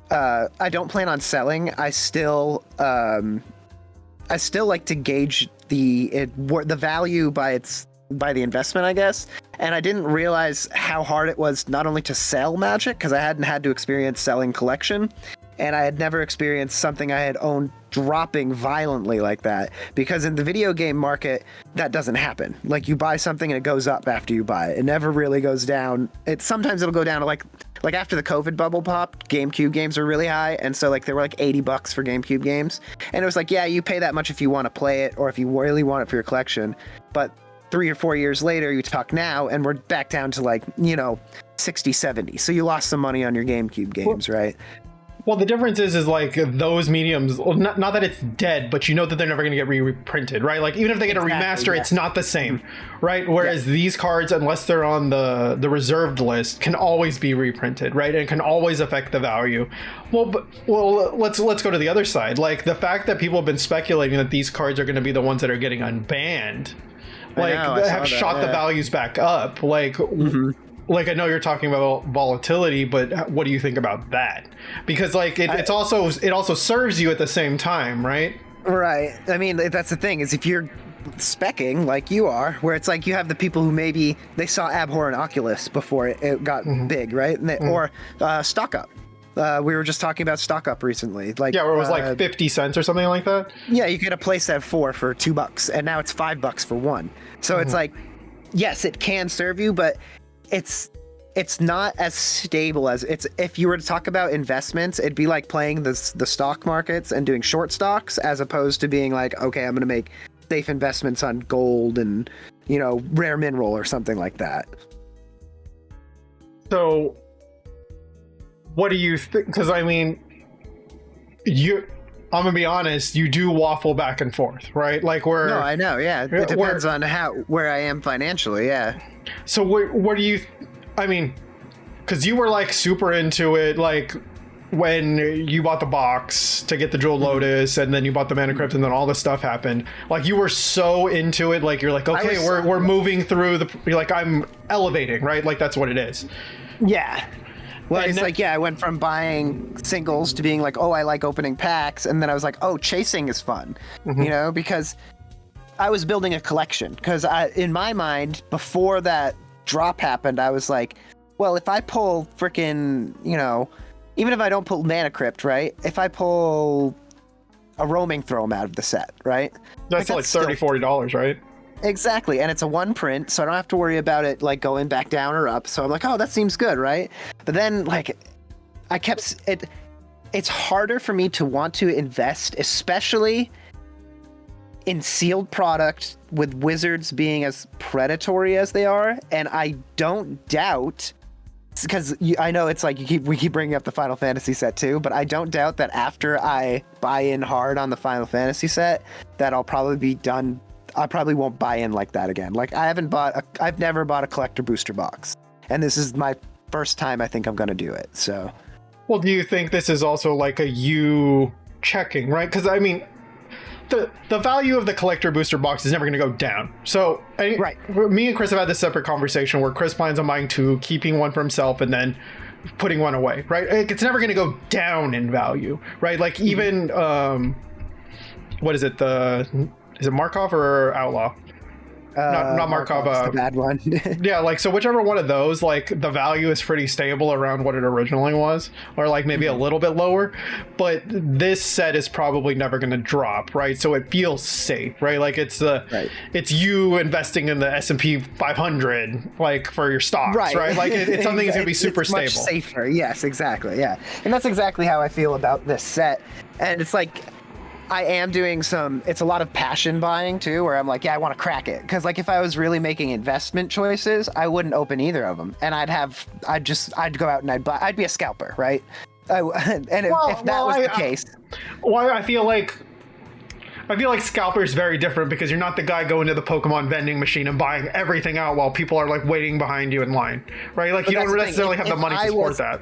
Speaker 1: plan on selling, I still like to gauge the value by the investment, I guess. And I didn't realize how hard it was not only to sell Magic, because I hadn't had to experience selling collection, and I had never experienced something I had owned dropping violently like that. Because in the video game market, that doesn't happen. Like, you buy something and it goes up after you buy it. It never really goes down. Sometimes it'll go down to like after the COVID bubble popped, GameCube games were really high, and so like they were like $80 for GameCube games, and it was like, yeah, you pay that much if you want to play it or if you really want it for your collection. But 3 or 4 years later, you talk now, and we're back down to like, you know, 60, 70. So you lost some money on your GameCube games, right?
Speaker 2: Well, the difference is like those mediums, well, not that it's dead, but you know that they're never going to get reprinted, right? Like, even if they get a remaster, yeah, it's not the same, right? Whereas these cards, unless they're on the reserved list, can always be reprinted, right? And can always affect the value. Well, let's go to the other side. Like, the fact that people have been speculating that these cards are going to be the ones that are getting unbanned, like, have shot the values back up. Like, like, I know you're talking about volatility, but what do you think about that? Because like it also serves you at the same time, right?
Speaker 1: Right. I mean, that's the thing, is if you're speccing like you are, where it's like you have the people who maybe they saw Abhorrent Oculus before it got big, right? And or stock up. We were just talking about stock up recently. Like, yeah,
Speaker 2: where it was like 50 cents or something like that.
Speaker 1: Yeah, you get a playset 4 for $2, and now it's $5 for 1. So it's like, yes, it can serve you, but it's not as stable as if you were to talk about investments, it'd be like playing the stock markets and doing short stocks, as opposed to being like, okay, I'm going to make safe investments on gold and, you know, rare mineral or something like that.
Speaker 2: So what do you think? Because I mean, I'm gonna be honest, you do waffle back and forth, right? Like, where...
Speaker 1: No, I know, yeah. It depends on where I am financially, yeah.
Speaker 2: So what do you... I mean, because you were like super into it, like when you bought the box to get the Jewel Lotus, and then you bought the Mana Crypt, and then all this stuff happened. Like, you were so into it, like, you're like, okay, we're moving through you're like, I'm elevating, right? Like, that's what it is.
Speaker 1: Yeah. Well, it's like, yeah, I went from buying singles to being like, oh, I like opening packs, and then I was like, oh, chasing is fun, you know, because I was building a collection. Because in my mind, before that drop happened, I was like, well, if I pull freaking, you know, even if I don't pull Mana Crypt, right? If I pull a Roaming Throne out of the set, right?
Speaker 2: That's like $30, $40, right?
Speaker 1: Exactly, and it's a one print, so I don't have to worry about it like going back down or up. So I'm like, oh, that seems good, right? But then, like, I kept it. It's harder for me to want to invest, especially in sealed product, with Wizards being as predatory as they are. And I don't doubt, because I know it's like we keep bringing up the Final Fantasy set too, but I don't doubt that after I buy in hard on the Final Fantasy set, that I'll probably be done. I probably won't buy in like that again. Like, I've never bought a collector booster box, and this is my first time I think I'm going to do it. So,
Speaker 2: well, do you think this is also like a you checking, right? Because I mean, the value of the collector booster box is never going to go down. So, right. Me and Chris have had this separate conversation where Chris plans on buying 2, keeping 1 for himself, and then putting 1 away, right? It's never going to go down in value, right? Like, even what is it? Is it Markov or Outlaw? Not Markov.
Speaker 1: The bad one.
Speaker 2: Yeah, like, so whichever one of those, like, the value is pretty stable around what it originally was, or like maybe a little bit lower. But this set is probably never going to drop, right? So it feels safe, right? Like, it's it's you investing in the S&P 500, like, for your stocks, right? Like, it's something that's going to be super stable.
Speaker 1: Much safer. Yes, exactly. Yeah, and that's exactly how I feel about this set. And it's like, I am doing it's a lot of passion buying too, where I'm like, yeah, I want to crack it. Because like, if I was really making investment choices, I wouldn't open either of them. And I'd go out and I'd be a scalper, right? And if that was the case,
Speaker 2: well, I feel like scalper is very different because you're not the guy going to the Pokemon vending machine and buying everything out while people are like waiting behind you in line, right? Like, you don't necessarily have the money to support that.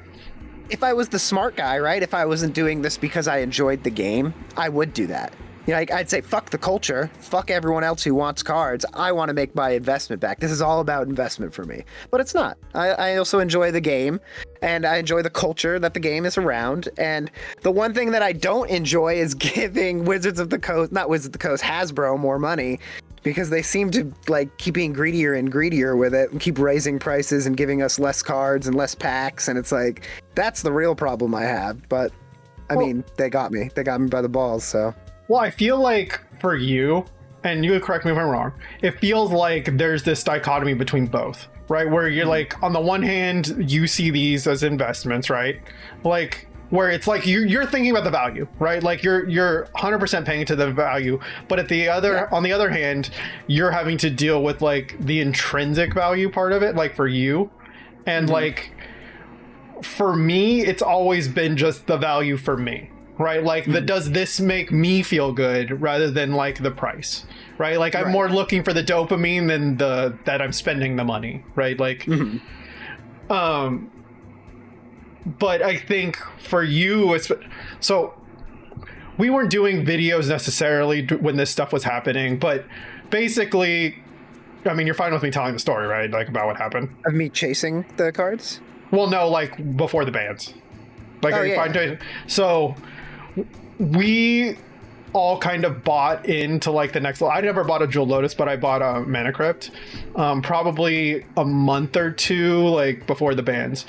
Speaker 1: If I was the smart guy, right? If I wasn't doing this because I enjoyed the game, I would do that. You know, I'd say, fuck the culture, fuck everyone else who wants cards. I want to make my investment back. This is all about investment for me. But it's not. I also enjoy the game, and I enjoy the culture that the game is around. And the one thing that I don't enjoy is giving not Wizards of the Coast, Hasbro more money, because they seem to like keep being greedier and greedier with it and keep raising prices and giving us less cards and less packs. And it's like, that's the real problem I have. But I mean, they got me by the balls, so.
Speaker 2: Well, I feel like for you, and you could correct me if I'm wrong, it feels like there's this dichotomy between both, right? Where you're like, on the one hand, you see these as investments, right? Like, where it's like you're thinking about the value, right? Like you're 100% paying to the value, but on the other hand, you're having to deal with like the intrinsic value part of it, like for you, and like for me, it's always been just the value for me. Right, like does this make me feel good rather than like the price, right? Like I'm more looking for the dopamine than that I'm spending the money, right? Like, but I think for you, so we weren't doing videos necessarily when this stuff was happening, but basically, I mean, you're fine with me telling the story, right? Like about what happened.
Speaker 1: Of me chasing the cards?
Speaker 2: Well, no, like before the bans. Like, are you fine to? So. We all kind of bought into like the next level. I never bought a Jewel Lotus, but I bought a Mana Crypt probably a month or two like before the bans.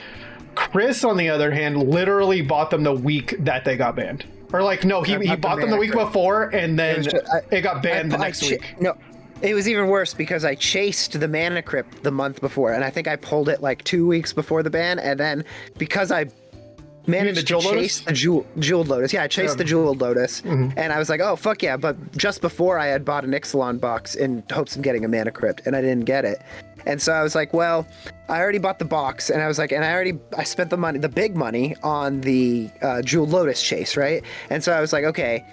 Speaker 2: Chris, on the other hand, literally bought them the week that they got banned. Or like, no, he bought them the week before, and then it got banned the next week.
Speaker 1: No, it was even worse because I chased the Mana Crypt the month before, and I think I pulled it like 2 weeks before the ban, and then because I managed to chase the Jeweled Lotus. Yeah, I chased the Jeweled Lotus, and I was like, oh, fuck yeah. But just before I had bought an Ixalan box in hopes of getting a Mana Crypt, and I didn't get it. And so I was like, well, I already bought the box, and I was like, and I spent the money, the big money, on the Jeweled Lotus chase, right? And so I was like, okay,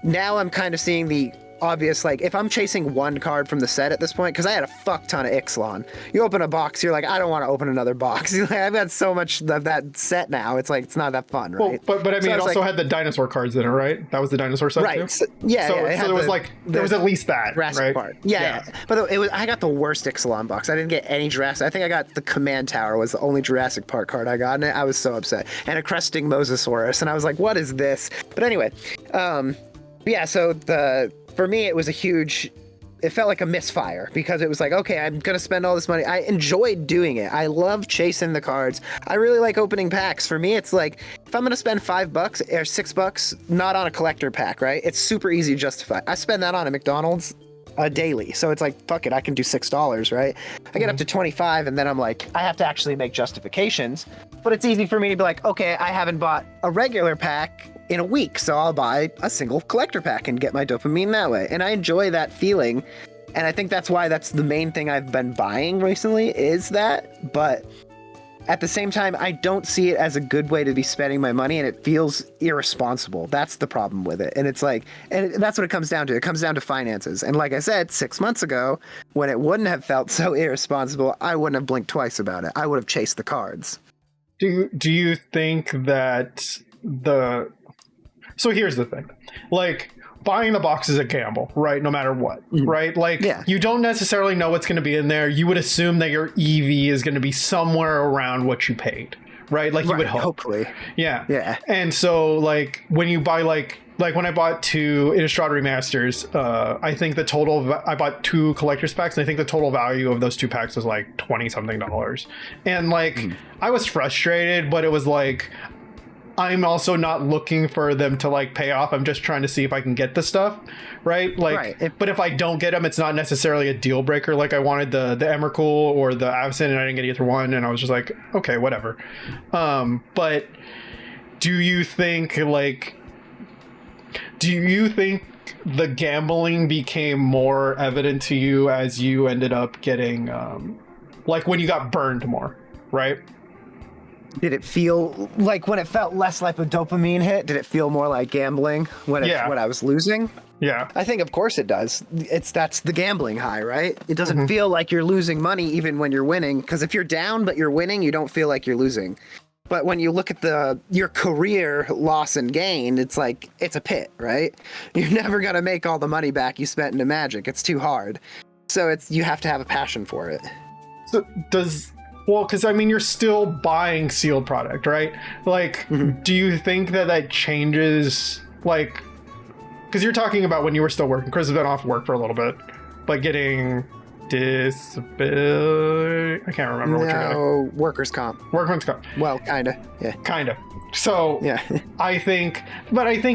Speaker 1: now I'm kind of seeing the obvious, like, if I'm chasing one card from the set at this point, because I had a fuck ton of Ixalan. You open a box, you're like, I don't want to open another box. You're like, I've got so much of that set now. It's like, it's not that fun, right?
Speaker 2: Well, but I mean, so it also had the dinosaur cards in it, right? That was the dinosaur set
Speaker 1: right.
Speaker 2: too?
Speaker 1: So, yeah,
Speaker 2: so,
Speaker 1: yeah.
Speaker 2: So there was like, there was at least that,
Speaker 1: Jurassic
Speaker 2: right?
Speaker 1: Part. Yeah. But I got the worst Ixalan box. I didn't get any Jurassic. I think I got the Command Tower was the only Jurassic Park card I got, and I was so upset. And a Cresting Mosasaurus, and I was like, what is this? But anyway, yeah, so for me, it was it felt like a misfire because it was like, okay, I'm going to spend all this money. I enjoyed doing it. I love chasing the cards. I really like opening packs. For me, it's like, if I'm going to spend $5 or $6, not on a collector pack, right? It's super easy to justify. I spend that on a McDonald's daily. So it's like, fuck it, I can do $6, right? I get up to 25 and then I'm like, I have to actually make justifications. But it's easy for me to be like, okay, I haven't bought a regular pack in a week, so I'll buy a single collector pack and get my dopamine that way. And I enjoy that feeling. And I think that's why that's the main thing I've been buying recently is that. But at the same time, I don't see it as a good way to be spending my money, and it feels irresponsible. That's the problem with it. And it's like, that's what it comes down to. It comes down to finances. And like I said, 6 months ago, when it wouldn't have felt so irresponsible, I wouldn't have blinked twice about it. I would have chased the cards.
Speaker 2: Do you think that so here's the thing, like buying the box is a gamble, right? No matter what, right? Like you don't necessarily know what's going to be in there. You would assume that your EV is going to be somewhere around what you paid, right? Like you would hope.
Speaker 1: Hopefully.
Speaker 2: Yeah. And so like when you buy like when I bought 2 Innistrad Remasters, I think I bought 2 collector's packs, and I think the total value of those 2 packs was like $20-something. And like I was frustrated, but it was like, I'm also not looking for them to like pay off. I'm just trying to see if I can get the stuff, right? Like, but if I don't get them, it's not necessarily a deal breaker. Like I wanted the Emrakul or the Avacyn, and I didn't get either one, and I was just like, okay, whatever. But do you think the gambling became more evident to you as you ended up getting like when you got burned more, right?
Speaker 1: Did it feel like when it felt less like a dopamine hit? Did it feel more like gambling when I was losing?
Speaker 2: Yeah.
Speaker 1: I think of course it does. That's the gambling high, right? It doesn't feel like you're losing money even when you're winning, because if you're down but you're winning, you don't feel like you're losing. But when you look at your career loss and gain, it's like it's a pit, right? You're never gonna make all the money back you spent into Magic. It's too hard. So you have to have a passion for it.
Speaker 2: So because I mean, you're still buying sealed product, right? Like, do you think that changes, like, because you're talking about when you were still working. Chris has been off work for a little bit, but getting disability. I can't remember what you're getting.
Speaker 1: No, workers' comp.
Speaker 2: Workman's comp.
Speaker 1: Well, kinda. Yeah.
Speaker 2: Kinda. So
Speaker 1: yeah.
Speaker 2: I think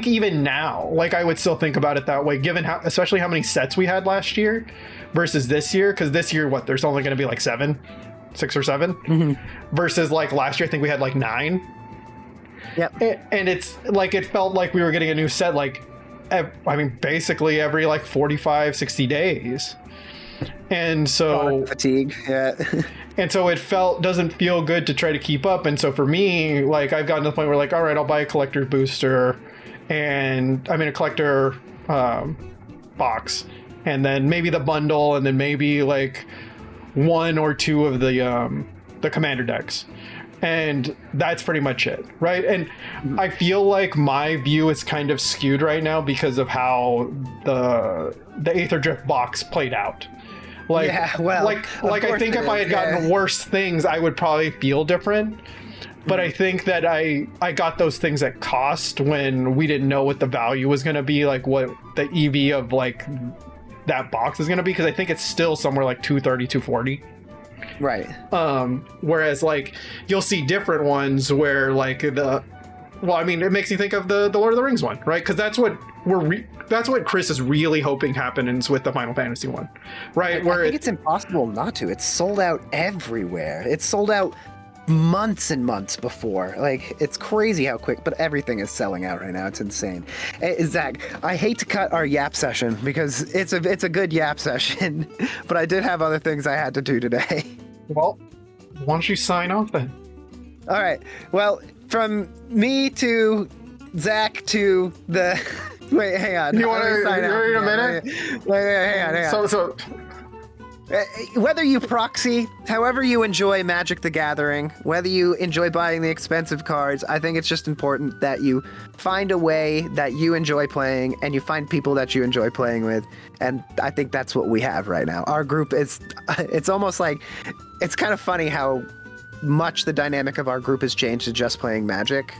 Speaker 2: even now, like, I would still think about it that way, given especially how many sets we had last year versus this year. Because this year, there's only going to be like 6 or 7, versus like last year, I think we had like 9.
Speaker 1: Yep.
Speaker 2: And it's like, it felt like we were getting a new set, like, I mean, basically every like 45, 60 days. And so
Speaker 1: fatigue. Yeah.
Speaker 2: and so it doesn't feel good to try to keep up. And so for me, like, I've gotten to the point where, like, all right, I'll buy a collector booster, and I mean a collector box, and then maybe the bundle, and then maybe like 1 or 2 of the commander decks, and that's pretty much it, right? And I feel like my view is kind of skewed right now because of how the Aether Drift box played out. Like,
Speaker 1: yeah, well,
Speaker 2: like I think if I had gotten worse things, I would probably feel different. But I think that I got those things at cost when we didn't know what the value was going to be, like what the EV of like that box is going to be, because I think it's still somewhere like 230, 240.
Speaker 1: Right.
Speaker 2: Whereas like you'll see different ones where like I mean, it makes you think of the Lord of the Rings one, right? Because that's what that's what Chris is really hoping happens with the Final Fantasy one, right?
Speaker 1: I think it's impossible not to. It's sold out everywhere. It's sold out months and months before. Like, it's crazy how quick, but everything is selling out right now. It's insane. Zach, I hate to cut our yap session because it's a good yap session, but I did have other things I had to do today.
Speaker 2: Well, why don't you sign off then?
Speaker 1: All right. Well, from me to Zach to the... Wait, hang on.
Speaker 2: You want to sign out in a minute?
Speaker 1: Wait, hang on.
Speaker 2: So
Speaker 1: whether you proxy, however you enjoy Magic the Gathering, whether you enjoy buying the expensive cards, I think it's just important that you find a way that you enjoy playing and you find people that you enjoy playing with. And I think that's what we have right now. Our group it's almost like, it's kind of funny how much the dynamic of our group has changed to just playing Magic.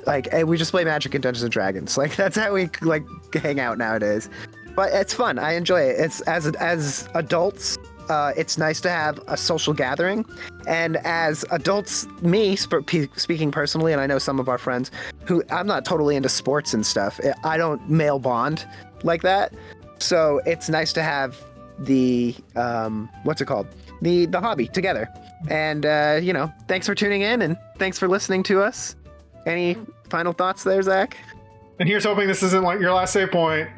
Speaker 1: Like, we just play Magic and Dungeons and Dragons. Like, that's how we like hang out nowadays. But it's fun. I enjoy it. It's as adults, it's nice to have a social gathering. And as adults, me speaking personally, and I know some of our friends who I'm not totally into sports and stuff. I don't male bond like that. So it's nice to have the what's it called? The hobby together. And thanks for tuning in and thanks for listening to us. Any final thoughts there, Zach?
Speaker 2: And here's hoping this isn't like your last save point.